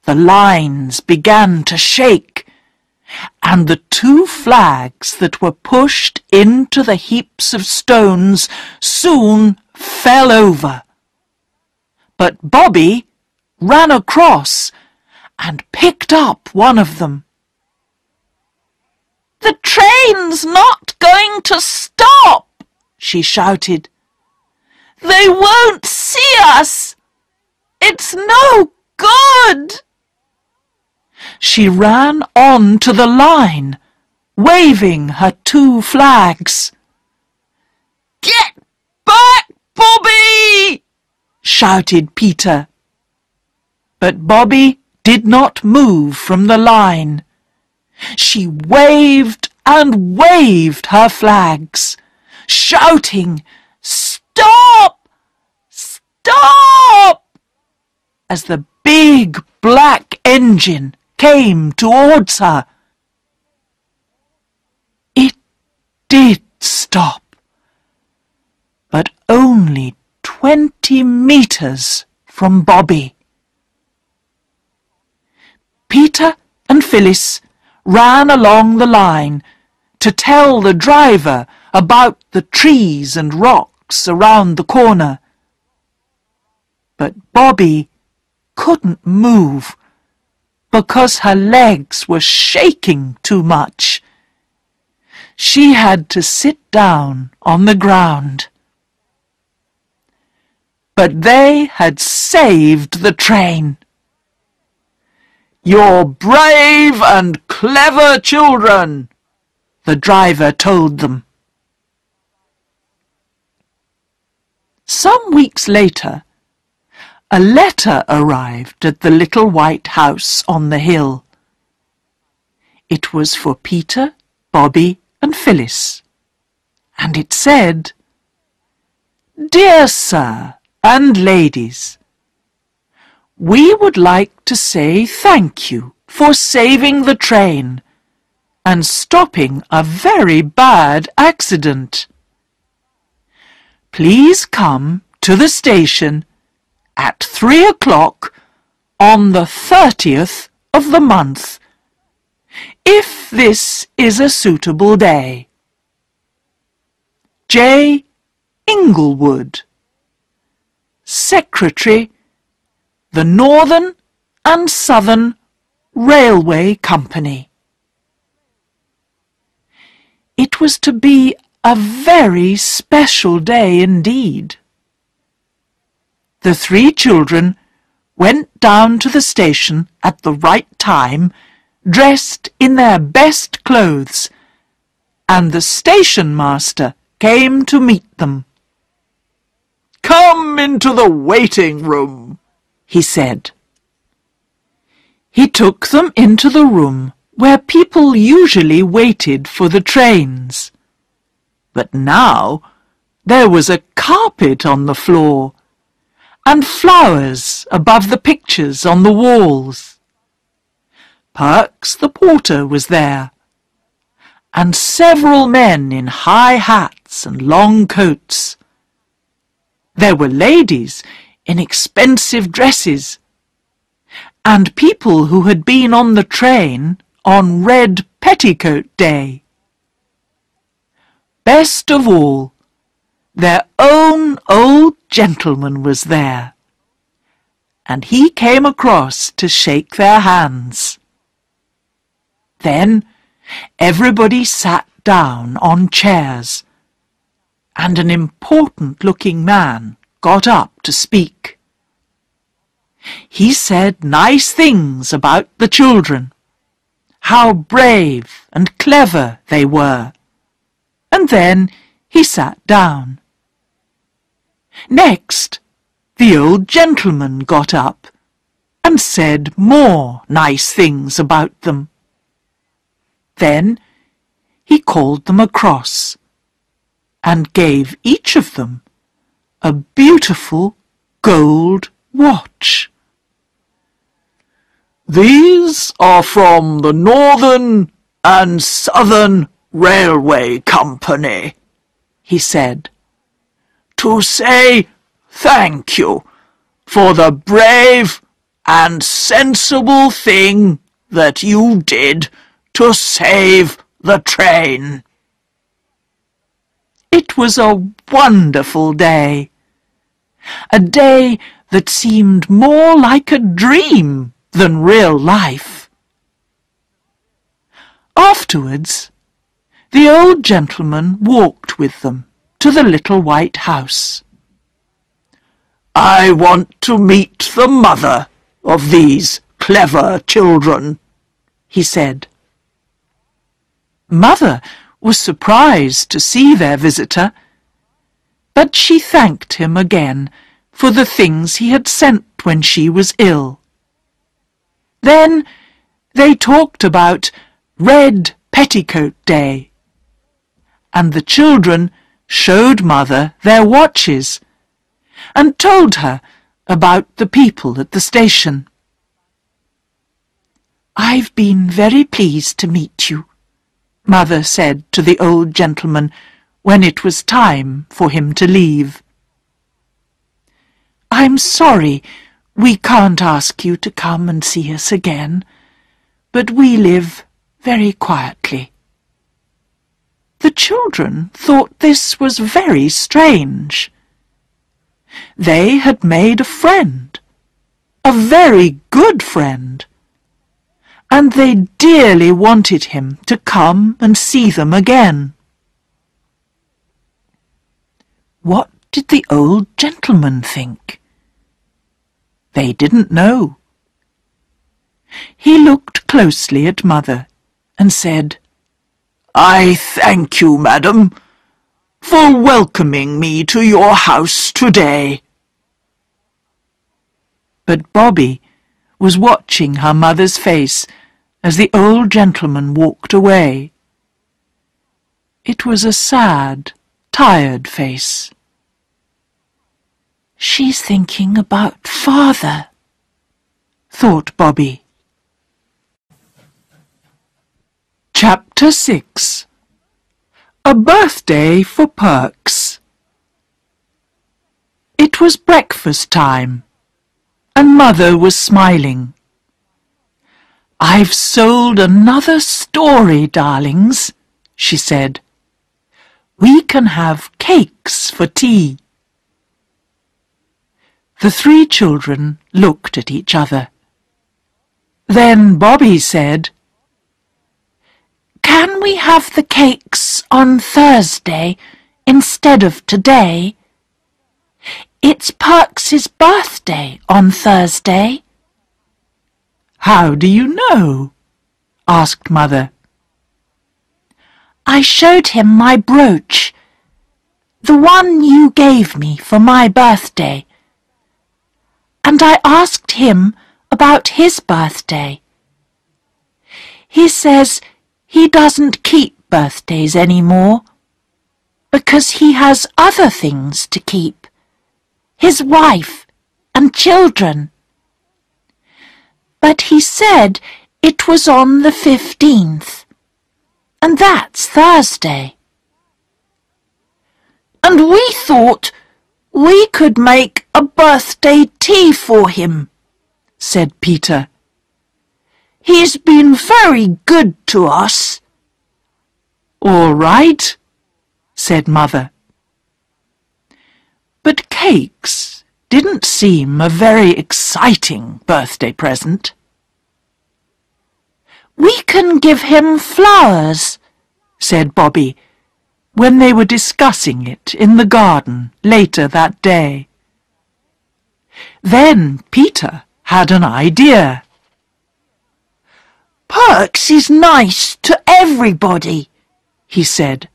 The lines began to shake, and the 2 flags that were pushed into the heaps of stones soon fell over. But Bobby ran across and picked up one of them. "The train's not going to stop," she shouted. "They won't see us. It's no good." She ran on to the line, waving her 2 flags. "Get back, Bobby!" shouted Peter. But Bobby did not move from the line. She waved and waved her flags, shouting, "Stop! Stop!" as the big black engine came towards her. It did stop, but only 20 meters from Bobby. Peter and Phyllis ran along the line to tell the driver about the trees and rocks around the corner. But Bobby couldn't move because her legs were shaking too much. she had to sit down on the ground. But they had saved the train. "You're brave and clever children," the driver told them. Some weeks later, a letter arrived at the little white house on the hill. It was for Peter, Bobby, and Phyllis, and it said, "Dear Sir and Ladies, we would like to say thank you for saving the train and stopping a very bad accident. Please come to the station at 3 o'clock on the 30th of the month, if this is a suitable day. J. Inglewood, Secretary, the Northern and Southern Railway Company." It was to be a very special day indeed. The three children went down to the station at the right time, dressed in their best clothes, and the station master came to meet them. "Come into the waiting room," he said. He took them into the room where people usually waited for the trains. But now there was a carpet on the floor and flowers above the pictures on the walls. Perks the porter was there, and several men in high hats and long coats. There were ladies in expensive dresses, and people who had been on the train on Red Petticoat Day. Best of all, their own old gentleman was there, and he came across to shake their hands. Then everybody sat down on chairs, and an important-looking man got up to speak. He said nice things about the children, how brave and clever they were, and then he sat down. Next, the old gentleman got up and said more nice things about them. Then he called them across and gave each of them a beautiful gold watch. "These are from the Northern and Southern Railway Company," he said, "to say thank you for the brave and sensible thing that you did to save the train." It was a wonderful day, a day that seemed more like a dream than real life. Afterwards, the old gentleman walked with them to the little white house. "I want to meet the mother of these clever children," he said. Mother was surprised to see their visitor, but she thanked him again for the things he had sent when she was ill. Then they talked about Red Petticoat Day, and the children showed Mother their watches and told her about the people at the station. "I've been very pleased to meet you," Mother said to the old gentleman when it was time for him to leave. "I'm sorry we can't ask you to come and see us again, but we live very quietly." The children thought this was very strange. They had made a friend, a very good friend, and they dearly wanted him to come and see them again. What did the old gentleman think? They didn't know. He looked closely at Mother and said, "I thank you, madam, for welcoming me to your house today." But Bobby was watching her mother's face as the old gentleman walked away. It was a sad, tired face. "She's thinking about Father," thought Bobby. Chapter 6. A Birthday for Perks. It was breakfast time, and Mother was smiling. "I've sold another story, darlings," she said. "We can have cakes for tea." The three children looked at each other. Then Bobby said, "Can we have the cakes on Thursday instead of today? It's Perks's birthday on Thursday." "How do you know?" asked Mother. "I showed him my brooch, the one you gave me for my birthday, and I asked him about his birthday. He says he doesn't keep birthdays anymore because he has other things to keep, his wife and children. But he said it was on the 15th, and that's Thursday. And we thought we could make a birthday tea for him," said Peter. "He's been very good to us." "All right," said Mother. But cakes didn't seem a very exciting birthday present. "We can give him flowers," said Bobby, when they were discussing it in the garden later that day. Then Peter had an idea. "Perks is nice to everybody," he said.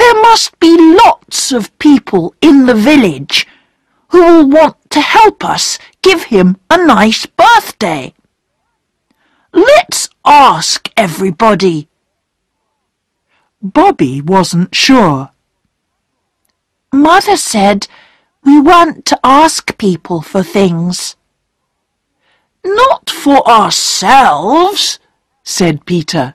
"There must be lots of people in the village who will want to help us give him a nice birthday. Let's ask everybody." Bobby wasn't sure. "Mother said we weren't to ask people for things." "Not for ourselves," said Peter.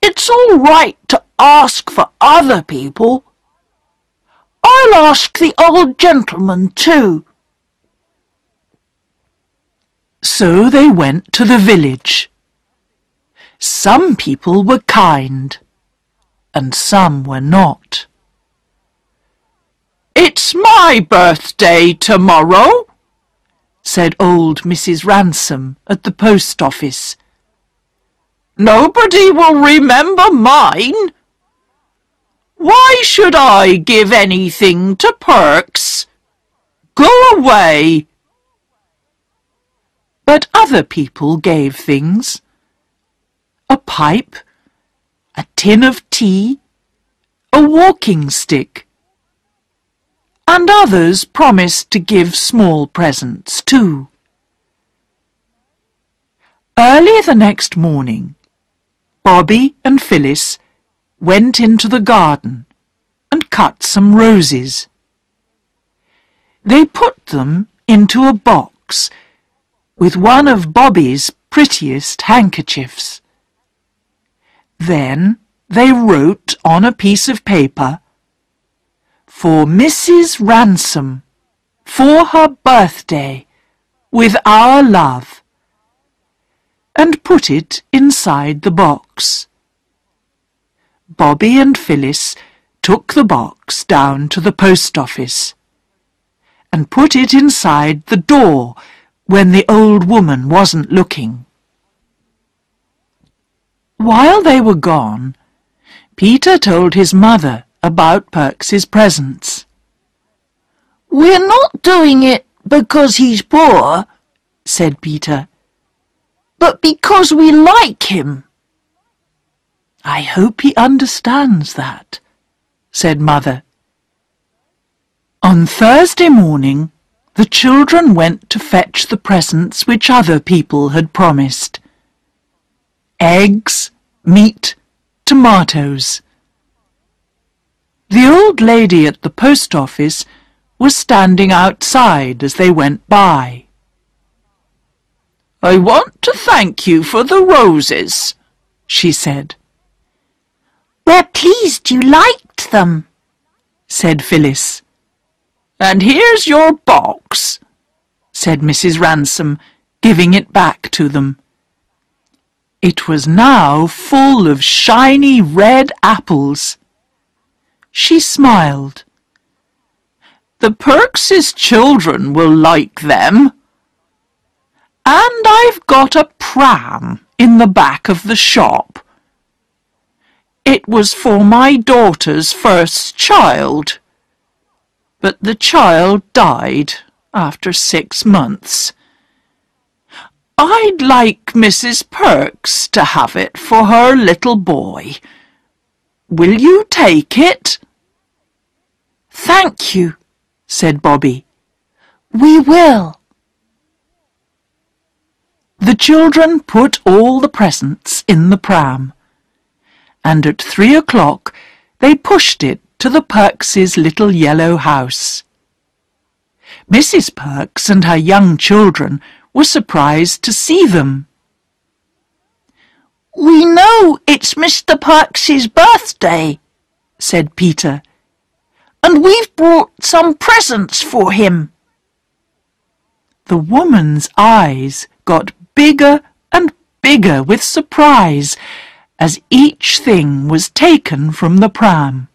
"It's all right to ask for other people. I'll ask the old gentleman too." So they went to the village. Some people were kind, and some were not. "It's my birthday tomorrow," said old Mrs. Ransom at the post office. "Nobody will remember mine. Why should I give anything to Perks? Go away." But other people gave things. A pipe, a tin of tea, a walking stick. And others promised to give small presents too. Early the next morning, Bobby and Phyllis went into the garden and cut some roses. They put them into a box with one of Bobby's prettiest handkerchiefs. Then they wrote on a piece of paper, "For Mrs. Ransom, for her birthday, with our love," and put it inside the box. Bobby and Phyllis took the box down to the post office and put it inside the door when the old woman wasn't looking. While they were gone, Peter told his mother about Perks's presents. "We're not doing it because he's poor," said Peter, "but because we like him." "I hope he understands that," said Mother. On Thursday morning, the children went to fetch the presents which other people had promised. Eggs, meat, tomatoes. The old lady at the post office was standing outside as they went by. "I want to thank you for the roses," she said. "We're pleased you liked them," said Phyllis. "And here's your box," said Mrs. Ransom, giving it back to them. It was now full of shiny red apples. She smiled. "The Perkses children will like them. And I've got a pram in the back of the shop. It was for my daughter's first child, but the child died after 6 months. I'd like Mrs. Perks to have it for her little boy. Will you take it?" "Thank you," said Bobby. "We will." The children put all the presents in the pram, and at 3 o'clock they pushed it to the Perkses' little yellow house. Mrs. Perks and her young children were surprised to see them. "We know it's Mr. Perks's birthday," said Peter, "and we've brought some presents for him." The woman's eyes got bigger and bigger with surprise as each thing was taken from the pram.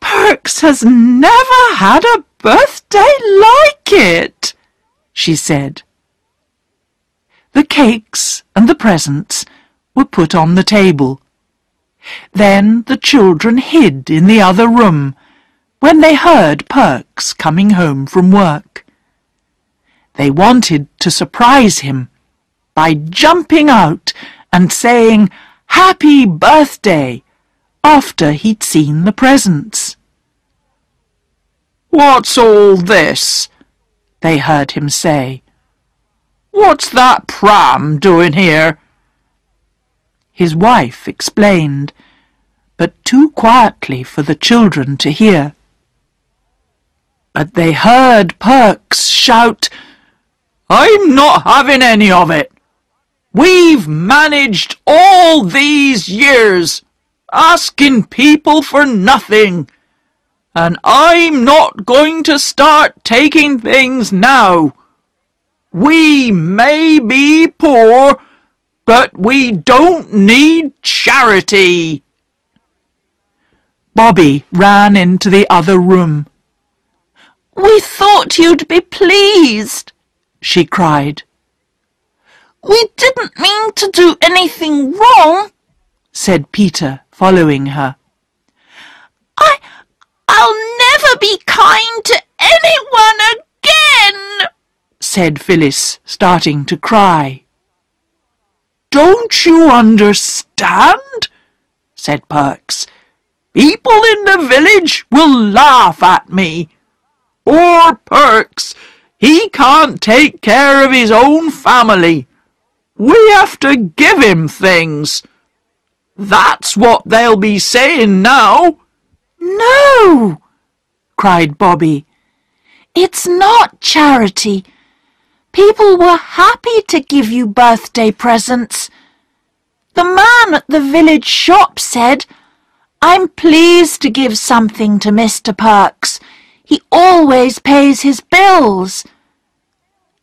"Perks has never had a birthday like it," she said. The cakes and the presents were put on the table. Then the children hid in the other room when they heard Perks coming home from work. They wanted to surprise him by jumping out and saying "Happy Birthday" after he'd seen the presents. "What's all this?" they heard him say. "What's that pram doing here?" His wife explained, but too quietly for the children to hear. But they heard Perks shout, "I'm not having any of it. We've managed all these years, asking people for nothing, and I'm not going to start taking things now. We may be poor, but we don't need charity." Bobby ran into the other room. "We thought you'd be pleased," she cried. "We didn't mean to do anything wrong," said Peter, following her. I'll never be kind to anyone again," said Phyllis, starting to cry. "Don't you understand?" said Perks. "People in the village will laugh at me. Poor Perks, he can't take care of his own family. We have to give him things. That's what they'll be saying now." "No," cried Bobby. "It's not charity. People were happy to give you birthday presents. The man at the village shop said, 'I'm pleased to give something to Mr. Perks. He always pays his bills.'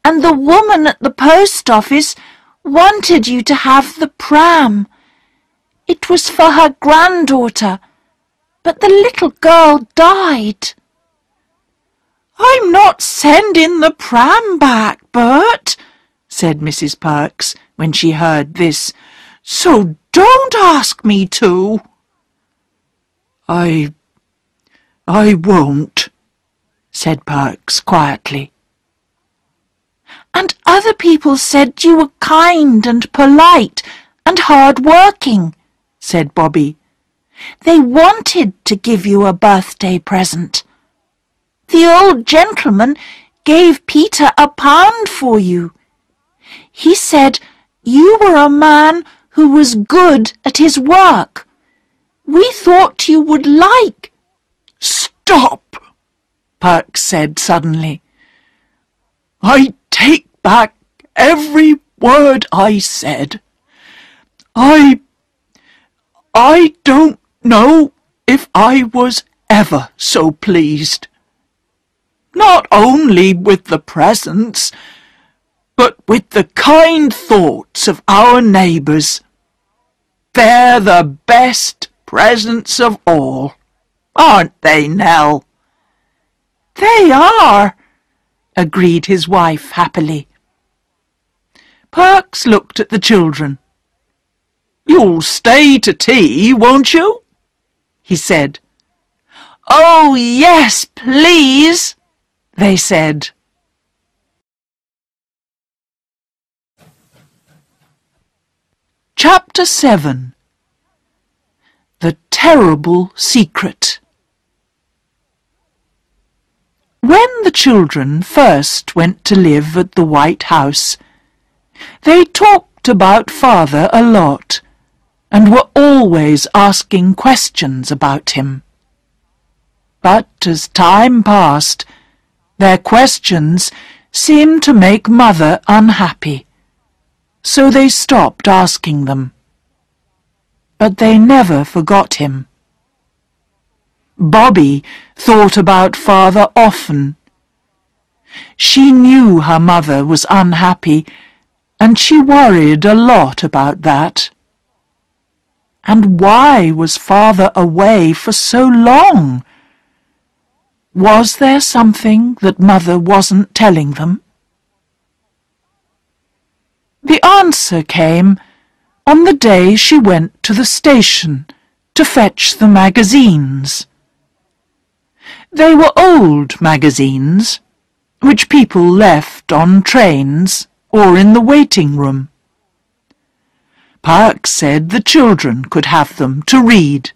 And the woman at the post office wanted you to have the pram. It was for her granddaughter, but the little girl died." "I'm not sending the pram back, Bert," said Mrs. Perks, when she heard this, "so don't ask me to." I won't," said Perks quietly. "And other people said you were kind and polite and hard-working," said Bobby. "They wanted to give you a birthday present. The old gentleman gave Peter £1 for you. He said you were a man who was good at his work. We thought you would like—" "Stop!" Perks said suddenly. "I take back every word I said. I don't know if I was ever so pleased. Not only with the presents, but with the kind thoughts of our neighbours. They're the best presents of all, aren't they, Nell?" "They are," agreed his wife happily. Perks looked at the children. "You'll stay to tea, won't you?" he said. "Oh, yes, please," they said. Chapter 7. The Terrible Secret. When the children first went to live at the White House, they talked about Father a lot and were always asking questions about him. But as time passed, their questions seemed to make Mother unhappy, so they stopped asking them. But they never forgot him. Bobby thought about Father often. She knew her mother was unhappy, and she worried a lot about that. And why was Father away for so long? Was there something that Mother wasn't telling them? The answer came on the day she went to the station to fetch the magazines. They were old magazines, which people left on trains or in the waiting room. Perks said the children could have them to read.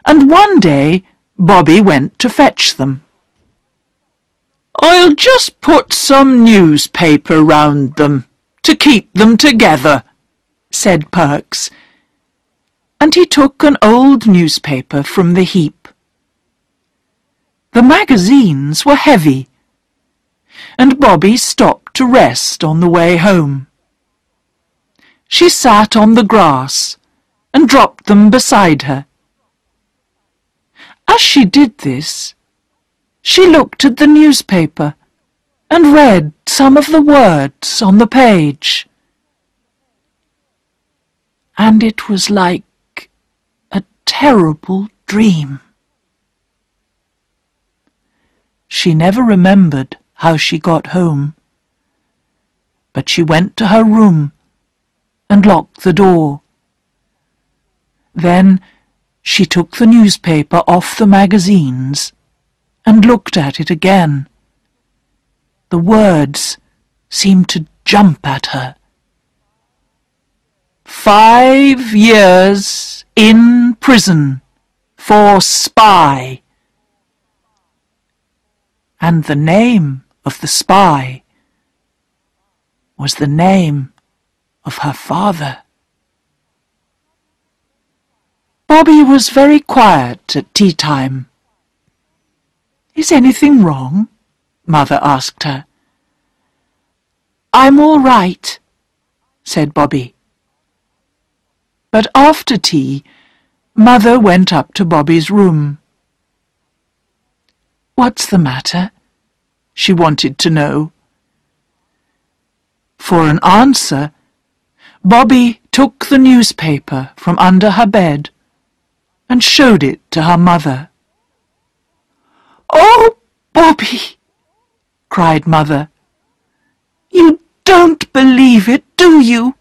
And one day Bobby went to fetch them. "I'll just put some newspaper round them to keep them together," said Perks, and he took an old newspaper from the heap. The magazines were heavy, and Bobby stopped to rest on the way home. She sat on the grass and dropped them beside her. As she did this, she looked at the newspaper and read some of the words on the page. And it was like a terrible dream. She never remembered how she got home, but she went to her room and locked the door. Then she took the newspaper off the magazines and looked at it again. The words seemed to jump at her. 5 years in prison for spy. And the name of the spy was the name of her father. Bobby was very quiet at tea time. "Is anything wrong?" Mother asked her. "I'm all right," said Bobby. But after tea, Mother went up to Bobby's room. "What's the matter?" she wanted to know. For an answer, Bobby took the newspaper from under her bed and showed it to her mother. "Oh, Bobby!" cried Mother. "You don't believe it, do you?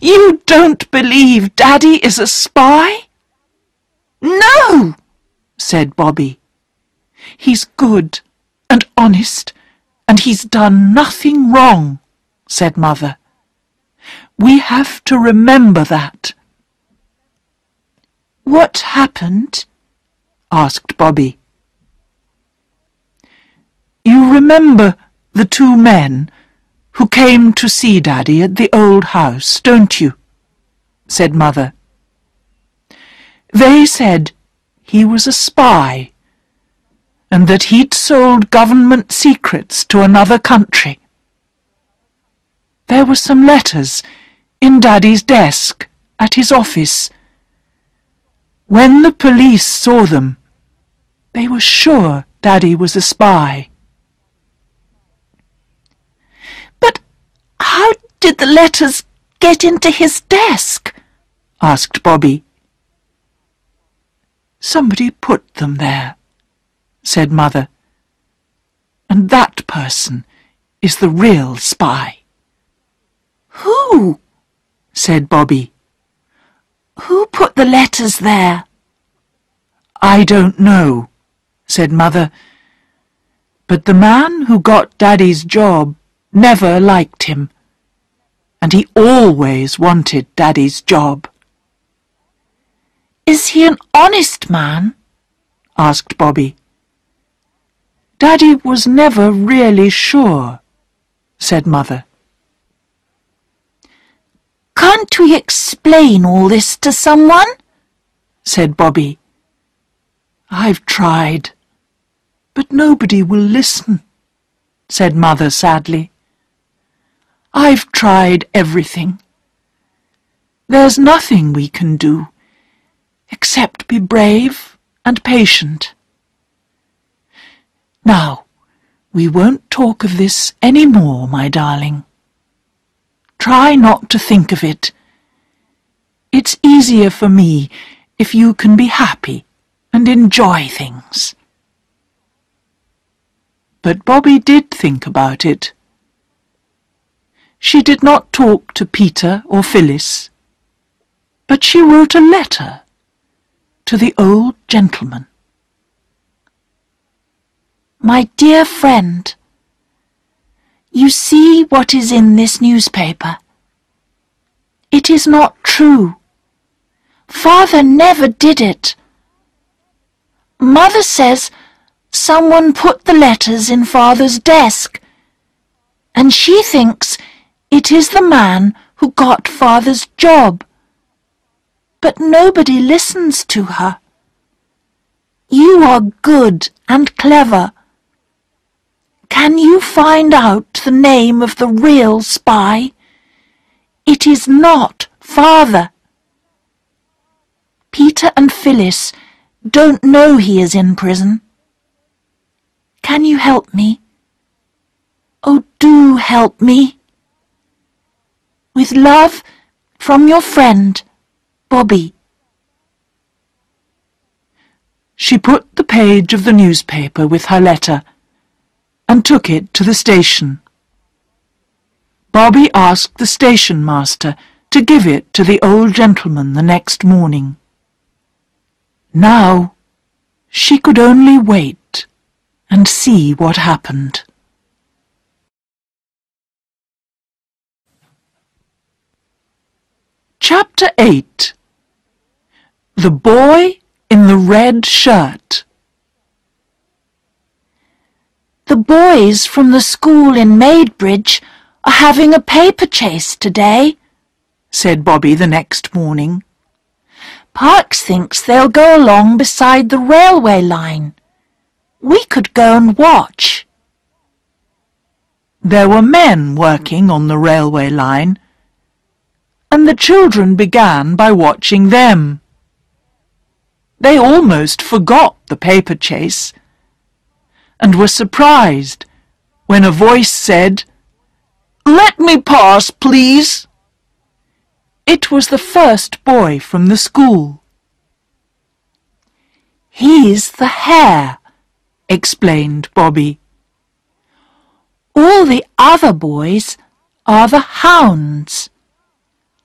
You don't believe Daddy is a spy?" "No," said Bobby. "He's good and honest, and he's done nothing wrong," said Mother. "We have to remember that." "What happened?" asked Bobby. "You remember the two men who came to see Daddy at the old house, don't you?" said Mother. "They said he was a spy and that he'd sold government secrets to another country. There were some letters in Daddy's desk at his office. When the police saw them, they were sure Daddy was a spy." "But how did the letters get into his desk?" asked Bobby. "Somebody put them there," said Mother. "And that person is the real spy." "Who?" said Bobby. "Who put the letters there?" "I don't know," said Mother. "But the man who got Daddy's job never liked him, and he always wanted Daddy's job." "Is he an honest man?" asked Bobby. "Daddy was never really sure," said Mother. "Can't we explain all this to someone?" said Bobby. "I've tried, but nobody will listen," said Mother sadly. "I've tried everything. There's nothing we can do except be brave and patient. Now, we won't talk of this any more, my darling. Try not to think of it. It's easier for me if you can be happy and enjoy things." But Bobby did think about it. She did not talk to Peter or Phyllis, but she wrote a letter to the old gentleman. "My dear friend, you see what is in this newspaper. It is not true. Father never did it. Mother says someone put the letters in Father's desk, and she thinks it is the man who got Father's job. But nobody listens to her. You are good and clever. Can you find out the name of the real spy? It is not Father. Peter and Phyllis don't know he is in prison. Can you help me? Oh, do help me. With love from your friend, Bobby." She put the page of the newspaper with her letter and took it to the station. Bobby asked the station master to give it to the old gentleman the next morning. Now she could only wait and see what happened. Chapter 8. The Boy in the Red Shirt. "The boys from the school in Maidbridge are having a paper chase today," said Bobby the next morning. "Parks thinks they'll go along beside the railway line. We could go and watch." There were men working on the railway line, and the children began by watching them. They almost forgot the paper chase, and were surprised when a voice said, "Let me pass, please." It was the first boy from the school. "He's the hare," explained Bobby. All the other boys are the hounds,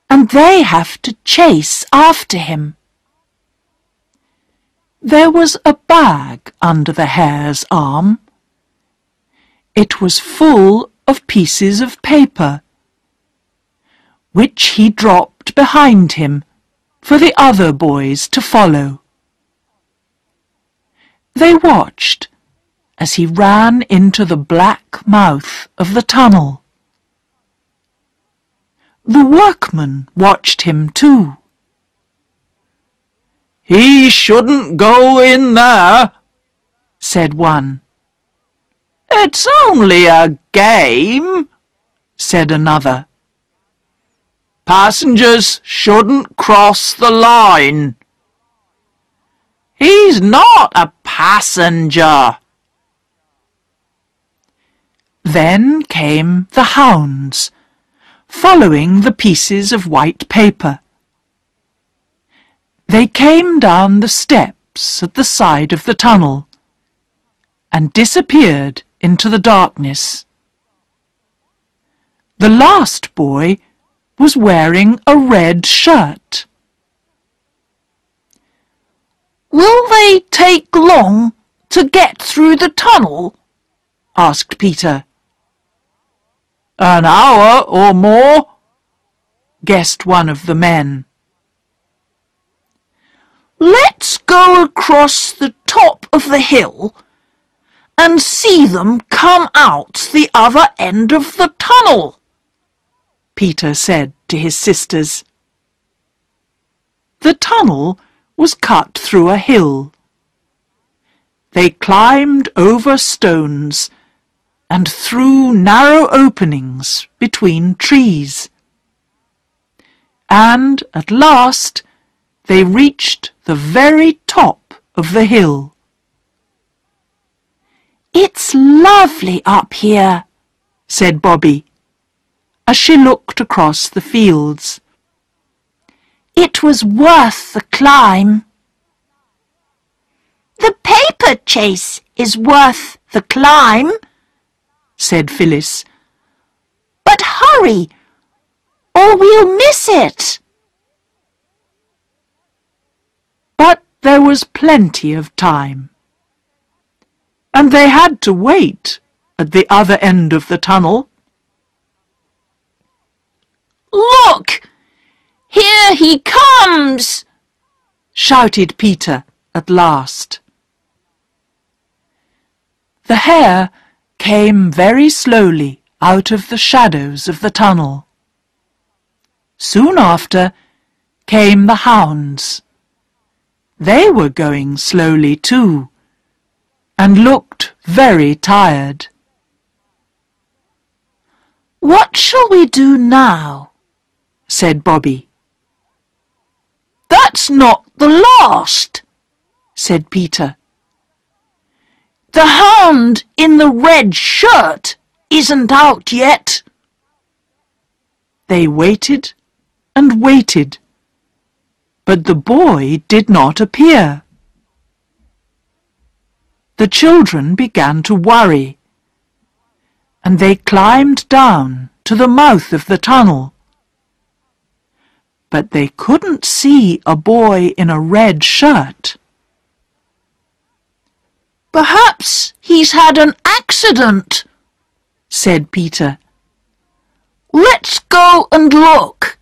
and they have to chase after him. There was a bag under the hare's arm. It was full of pieces of paper, which he dropped behind him for the other boys to follow. They watched as he ran into the black mouth of the tunnel. The workmen watched him too. "He shouldn't go in there," said one. "It's only a game," said another. "Passengers shouldn't cross the line." "He's not a passenger." Then came the hounds, following the pieces of white paper. They came down the steps at the side of the tunnel and disappeared into the darkness. The last boy was wearing a red shirt. "Will they take long to get through the tunnel?" asked Peter. "An hour or more," guessed one of the men. "Let's go across the top of the hill and see them come out the other end of the tunnel," Peter said to his sisters. The tunnel was cut through a hill. They climbed over stones and through narrow openings between trees. And at last they reached the very top of the hill. "It's lovely up here," said Bobby, as she looked across the fields. "It was worth the climb." "The paper chase is worth the climb," said Phyllis. "But hurry, or we'll miss it." But there was plenty of time, and they had to wait at the other end of the tunnel. "Look! Here he comes!" shouted Peter at last. The hare came very slowly out of the shadows of the tunnel. Soon after came the hounds. They were going slowly too, and looked very tired. "What shall we do now?" said Bobby. "That's not the last," said Peter. "The hound in the red shirt isn't out yet." They waited and waited, but the boy did not appear. The children began to worry, and they climbed down to the mouth of the tunnel. But they couldn't see a boy in a red shirt. "Perhaps he's had an accident," said Peter. "Let's go and look."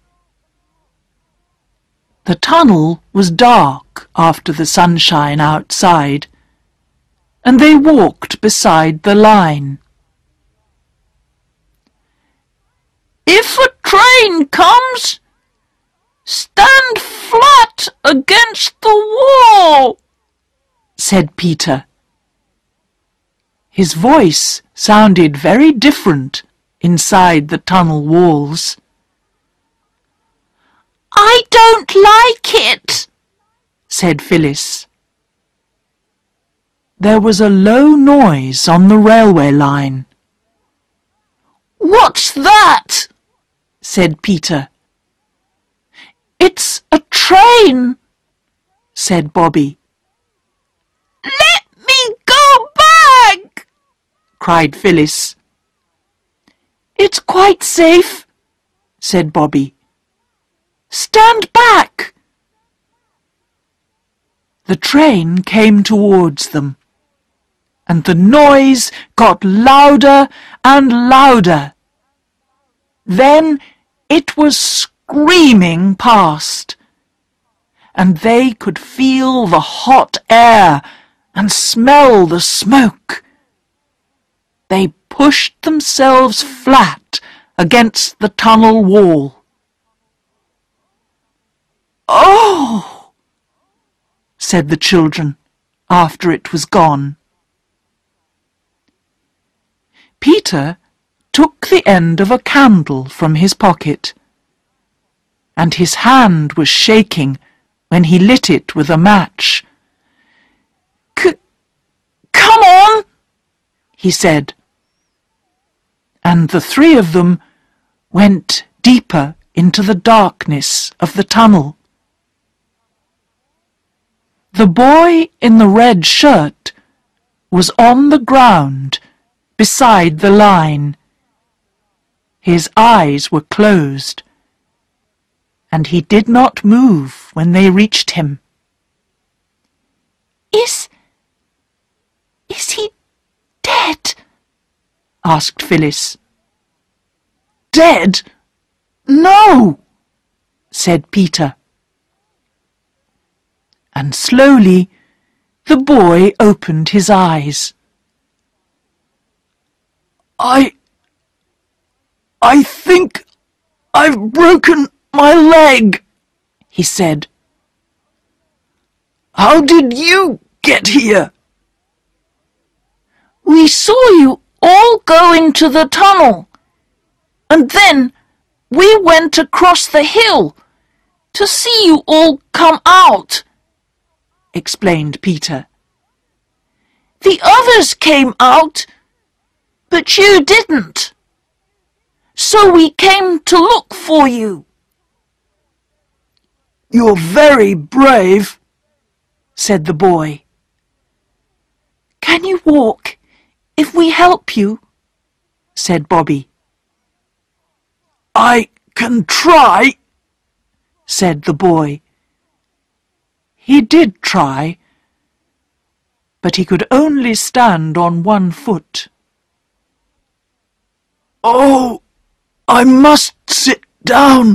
The tunnel was dark after the sunshine outside, and they walked beside the line. "If a train comes, stand flat against the wall," said Peter. His voice sounded very different inside the tunnel walls. "I don't like it," said Phyllis. There was a low noise on the railway line. "What's that?" said Peter. "It's a train," said Bobby. "Let me go back," cried Phyllis. "It's quite safe," said Bobby. "Stand back!" The train came towards them, and the noise got louder and louder. Then it was screaming past, and they could feel the hot air and smell the smoke. They pushed themselves flat against the tunnel wall. "Oh!" said the children after it was gone. Peter took the end of a candle from his pocket, and his hand was shaking when he lit it with a match. "Come on," he said, and the three of them went deeper into the darkness of the tunnel. The boy in the red shirt was on the ground beside the line. His eyes were closed, and he did not move when they reached him. Is he dead?" asked Phyllis. "Dead? No," said Peter. And slowly the boy opened his eyes. I think I've broken my leg," he said. "How did you get here?" "We saw you all go into the tunnel, and then we went across the hill to see you all come out," explained Peter. "The others came out, but you didn't. So we came to look for you." "You're very brave," said the boy. "Can you walk if we help you?" said Bobby. "I can try," said the boy. He did try, but he could only stand on one foot. "Oh, I must sit down.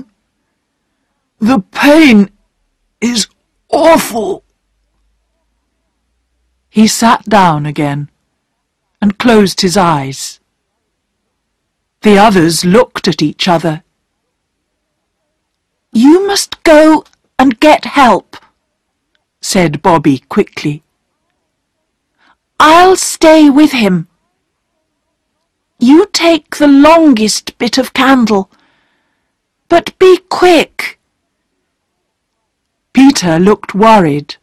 The pain is awful." He sat down again and closed his eyes. The others looked at each other. "You must go and get help," said Bobby quickly. "I'll stay with him. You take the longest bit of candle, but be quick." Peter looked worried.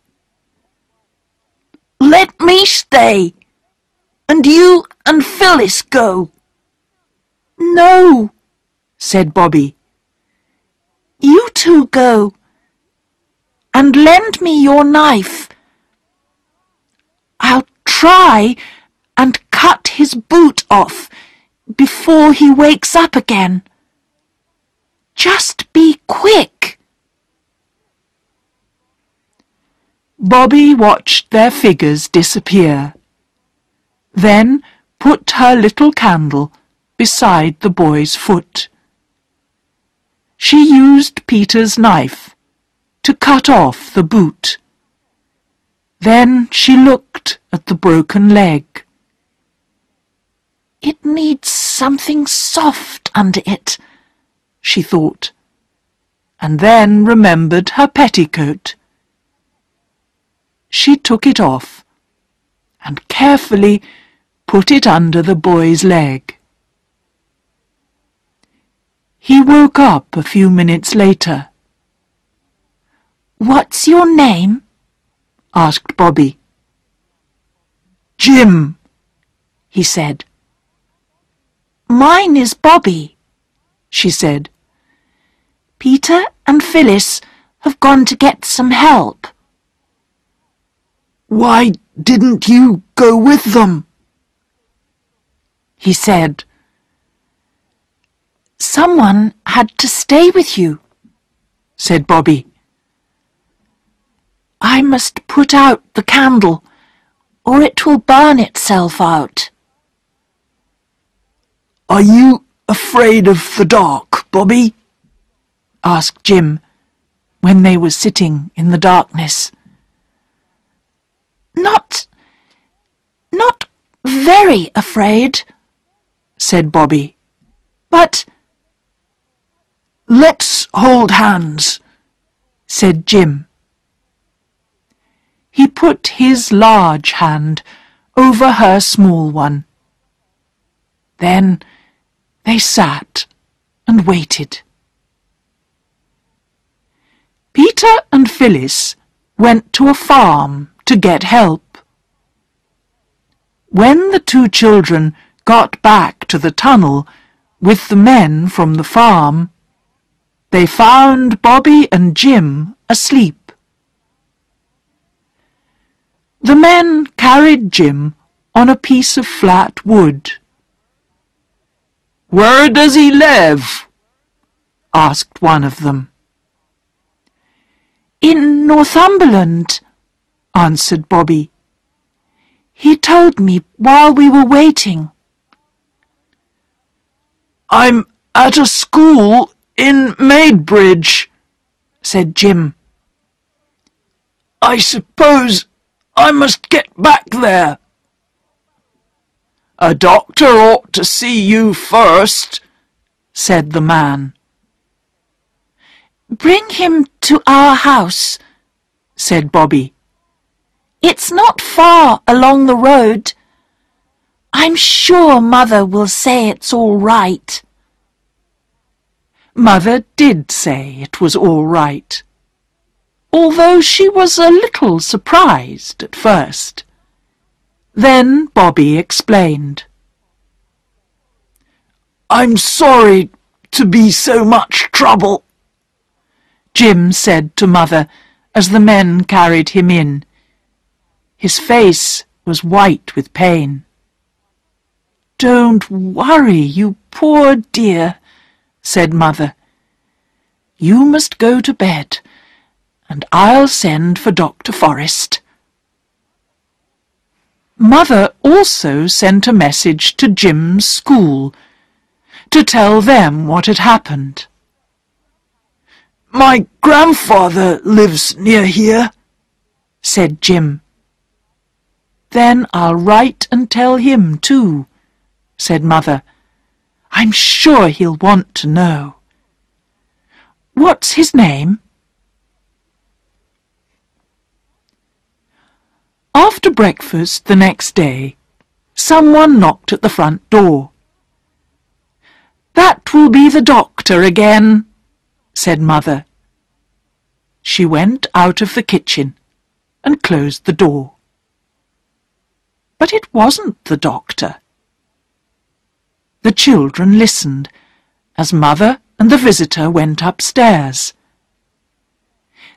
"Let me stay, and you and Phyllis go." "No," said Bobby. "You two go, and lend me your knife. I'll try and cut his boot off before he wakes up again. Just be quick." Bobby watched their figures disappear, then put her little candle beside the boy's foot. She used Peter's knife to cut off the boot. Then she looked at the broken leg. "It needs something soft under it," she thought, and then remembered her petticoat. She took it off and carefully put it under the boy's leg. He woke up a few minutes later. "What's your name?" asked Bobby. "Jim," he said. "Mine is Bobby," she said. "Peter and Phyllis have gone to get some help." "Why didn't you go with them?" he said. "Someone had to stay with you," said Bobby. "I must put out the candle, or it will burn itself out." "Are you afraid of the dark, Bobby?" asked Jim, when they were sitting in the darkness. Not very afraid," said Bobby, "but—" "Let's hold hands," said Jim. He put his large hand over her small one. Then they sat and waited. Peter and Phyllis went to a farm to get help. When the two children got back to the tunnel with the men from the farm, they found Bobby and Jim asleep. The men carried Jim on a piece of flat wood. "Where does he live?" asked one of them. "In Northumberland," answered Bobby. "He told me while we were waiting." "I'm at a school in Maidbridge," said Jim. "I suppose I must get back there." "A doctor ought to see you first," said the man. "Bring him to our house," said Bobby. "It's not far along the road. I'm sure Mother will say it's all right." Mother did say it was all right, although she was a little surprised at first. Then Bobby explained. "I'm sorry to be so much trouble," Jim said to Mother as the men carried him in. His face was white with pain. "Don't worry, you poor dear," said Mother. "You must go to bed, and I'll send for Dr. Forrest." Mother also sent a message to Jim's school to tell them what had happened. "My grandfather lives near here," said Jim. "Then I'll write and tell him too," said Mother. "I'm sure he'll want to know. What's his name?" After breakfast the next day, someone knocked at the front door. "That will be the doctor again," said Mother. She went out of the kitchen and closed the door. But it wasn't the doctor. The children listened as Mother and the visitor went upstairs.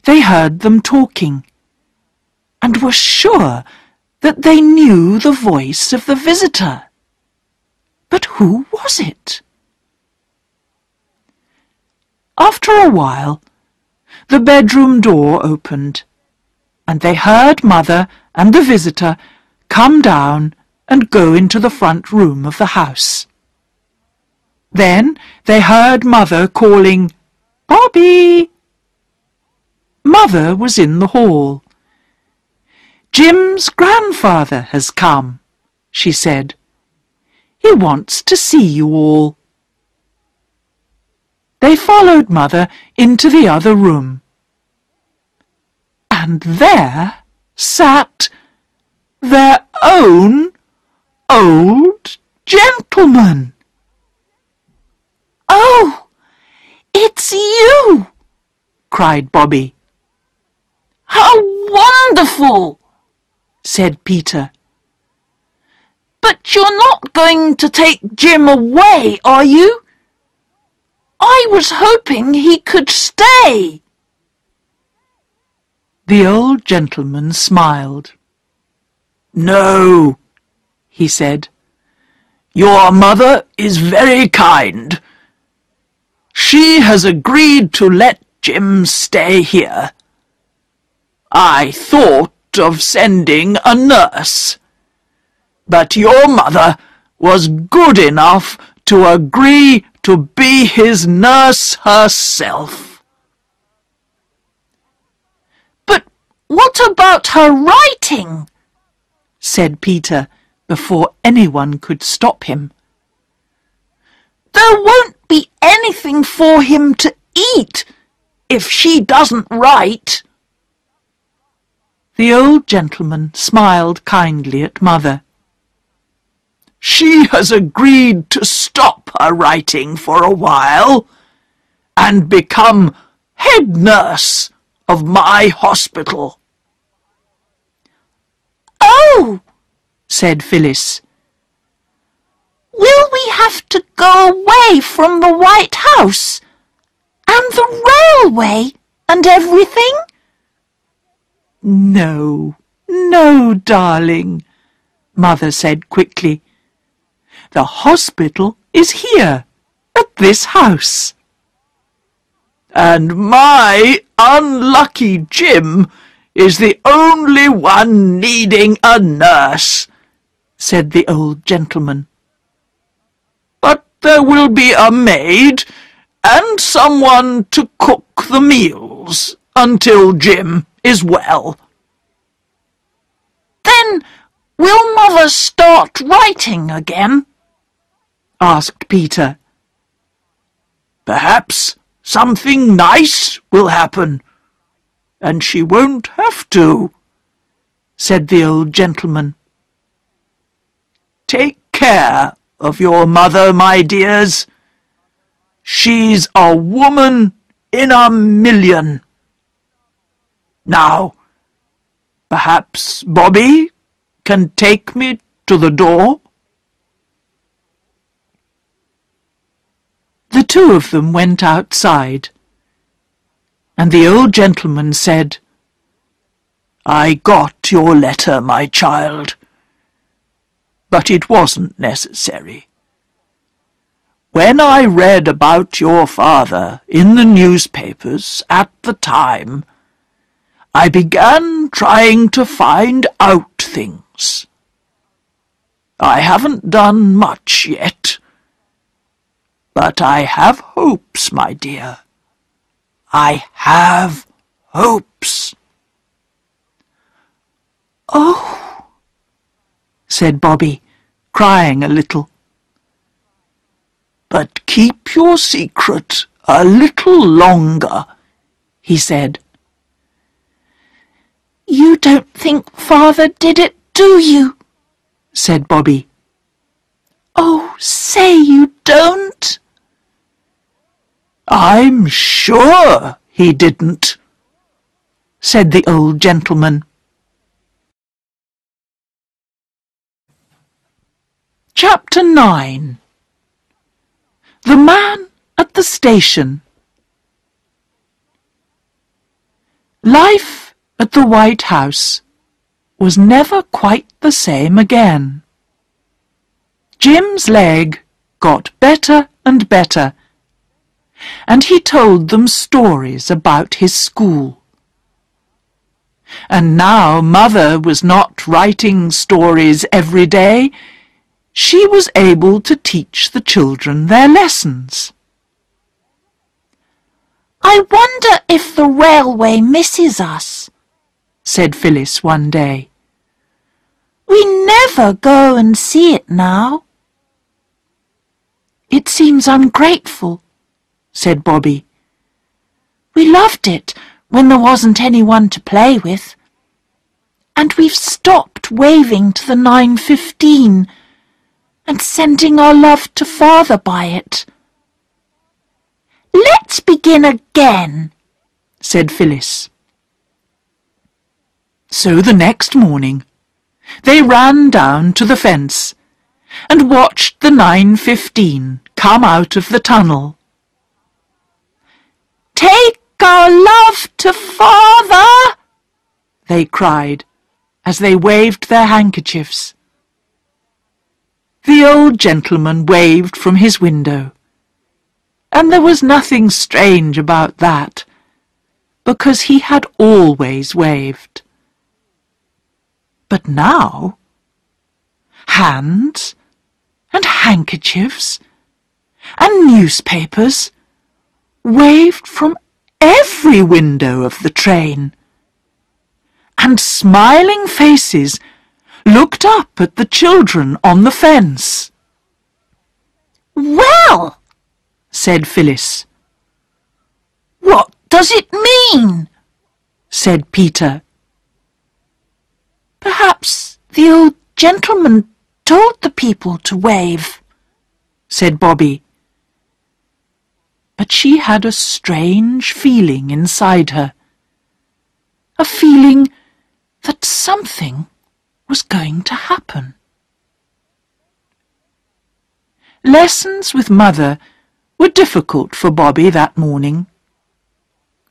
They heard them talking and were sure that they knew the voice of the visitor. But who was it? After a while, the bedroom door opened, and they heard Mother and the visitor come down and go into the front room of the house. Then they heard Mother calling, "Bobby!" Mother was in the hall. "Jim's grandfather has come," she said. "He wants to see you all." They followed Mother into the other room. And there sat their own old gentleman. "Oh, it's you!" cried Bobby. "How wonderful!" said Peter. "But you're not going to take Jim away, are you? I was hoping he could stay." The old gentleman smiled. "No," he said. "Your mother is very kind, She has agreed to let Jim stay here. I thought of sending a nurse, but your mother was good enough to agree to be his nurse herself." "But what about her writing?" said Peter, before anyone could stop him. "There won't be anything for him to eat if she doesn't write." The old gentleman smiled kindly at Mother. "She has agreed to stop her writing for a while and become head nurse of my hospital." "Oh," said Phyllis. "Will we have to go away from the White House and the railway and everything?" "No, no, darling," Mother said quickly. "The hospital is here, at this house." "And my unlucky Jim is the only one needing a nurse," said the old gentleman. "But there will be a maid and someone to cook the meals until Jim is well." "Then will Mother start writing again?" asked Peter. "Perhaps something nice will happen, and she won't have to," said the old gentleman. "Take care of your mother, my dears. She's a woman in a million. Now, perhaps Bobby can take me to the door?" The two of them went outside, and the old gentleman said, "I got your letter, my child, but it wasn't necessary. When I read about your father in the newspapers at the time, I began trying to find out things. I haven't done much yet, but I have hopes, my dear. I have hopes." "Oh," said Bobby, crying a little. "But keep your secret a little longer," he said. "You don't think Father did it, do you?" said Bobby. "Oh, say you don't." "I'm sure he didn't," said the old gentleman. Chapter 9. The Man at the Station. Life at the White House was never quite the same again. Jim's leg got better and better, and he told them stories about his school. And now Mother was not writing stories every day. She was able to teach the children their lessons. "I wonder if the railway misses us," said Phyllis one day. "We never go and see it now." "It seems ungrateful," said Bobby. "We loved it when there wasn't anyone to play with. And we've stopped waving to the 9:15 and sending our love to Father by it." "Let's begin again," said Phyllis. So the next morning they ran down to the fence and watched the 9:15 come out of the tunnel. "Take our love to Father," they cried as they waved their handkerchiefs. The old gentleman waved from his window, and there was nothing strange about that, because he had always waved. But now, hands and handkerchiefs and newspapers waved from every window of the train, and smiling faces looked up at the children on the fence. "Well," said Phyllis. "What does it mean?" said Peter. "Perhaps the old gentleman told the people to wave," said Bobby. But she had a strange feeling inside her, a feeling that something was going to happen. Lessons with Mother were difficult for Bobby that morning.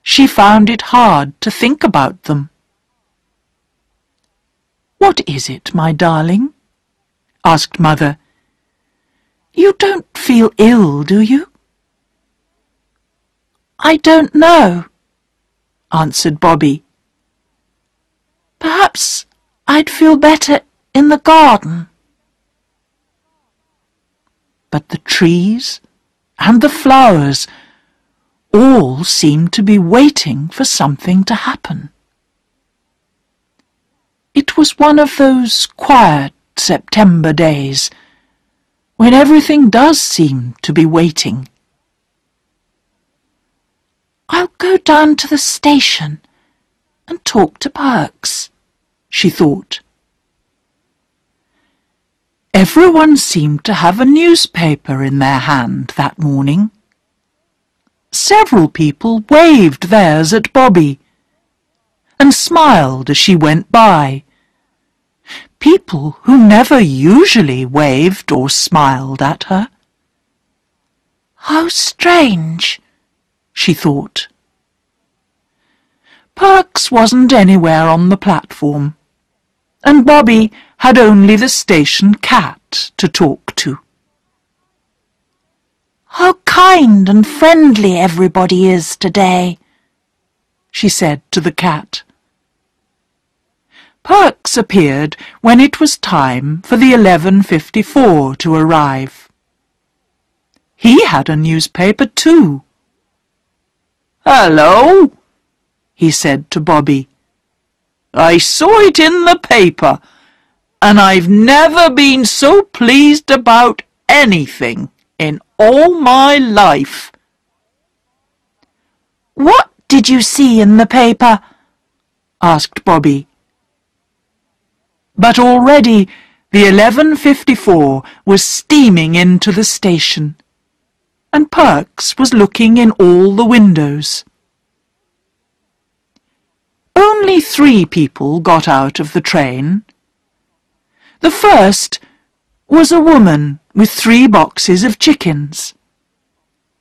She found it hard to think about them. "What is it, my darling?" asked Mother. "You don't feel ill, do you?" "I don't know," answered Bobby. "Perhaps I'd feel better in the garden." But the trees and the flowers all seemed to be waiting for something to happen. It was one of those quiet September days when everything does seem to be waiting. "I'll go down to the station and talk to Perks," she thought. Everyone seemed to have a newspaper in their hand that morning. Several people waved theirs at Bobby and smiled as she went by. People who never usually waved or smiled at her. "How strange," she thought. Perks wasn't anywhere on the platform, and Bobby had only the station cat to talk to. "How kind and friendly everybody is today," she said to the cat. Perks appeared when it was time for the 11:54 to arrive. He had a newspaper too. "Hello," he said to Bobby. "I saw it in the paper, and I've never been so pleased about anything in all my life." "What did you see in the paper?" asked Bobby. But already the 11:54 was steaming into the station, and Perks was looking in all the windows. Only 3 people got out of the train. The first was a woman with 3 boxes of chickens.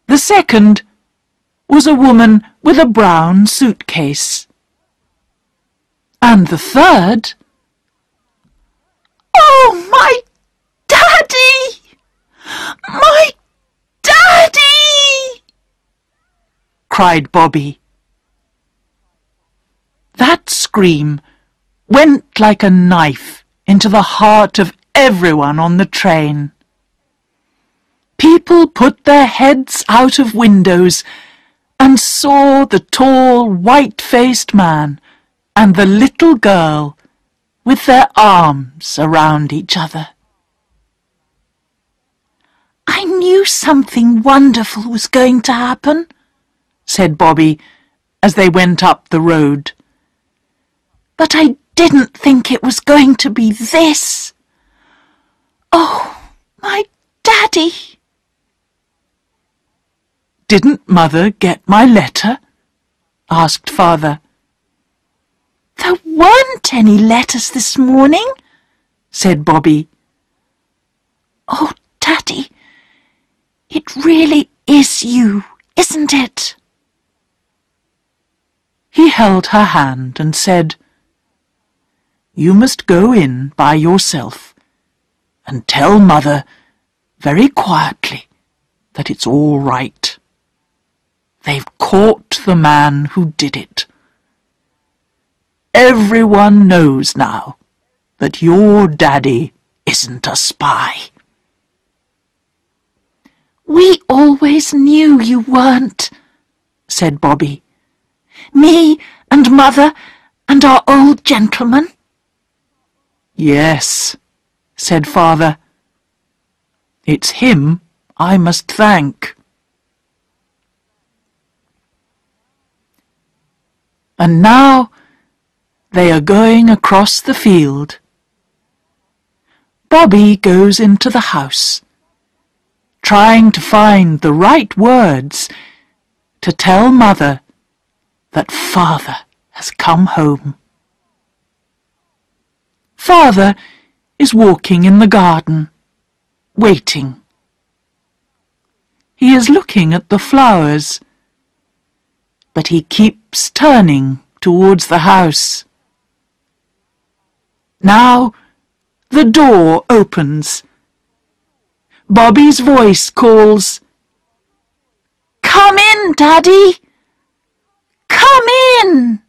The second was a woman with a brown suitcase. And the third... "Oh, my daddy! My daddy!" cried Bobby. That scream went like a knife into the heart of everyone on the train. People put their heads out of windows and saw the tall, white-faced man and the little girl with their arms around each other. "I knew something wonderful was going to happen," said Bobby as they went up the road. "But I didn't think it was going to be this. Oh, my daddy!" "Didn't Mother get my letter?" asked Father. "There weren't any letters this morning," said Bobby. "Oh, Daddy, it really is you, isn't it?" He held her hand and said, "You must go in by yourself and tell Mother very quietly that it's all right." They've caught the man who did it. Everyone knows now that your daddy isn't a spy." "We always knew you weren't," said Bobby. "Me and Mother and our old gentleman." "Yes," said Father. "It's him I must thank." And now they are going across the field. Bobby goes into the house, trying to find the right words to tell Mother that Father has come home. Father is walking in the garden, waiting. He is looking at the flowers, but he keeps turning towards the house. Now the door opens. Bobby's voice calls, "Come in, Daddy! Come in!"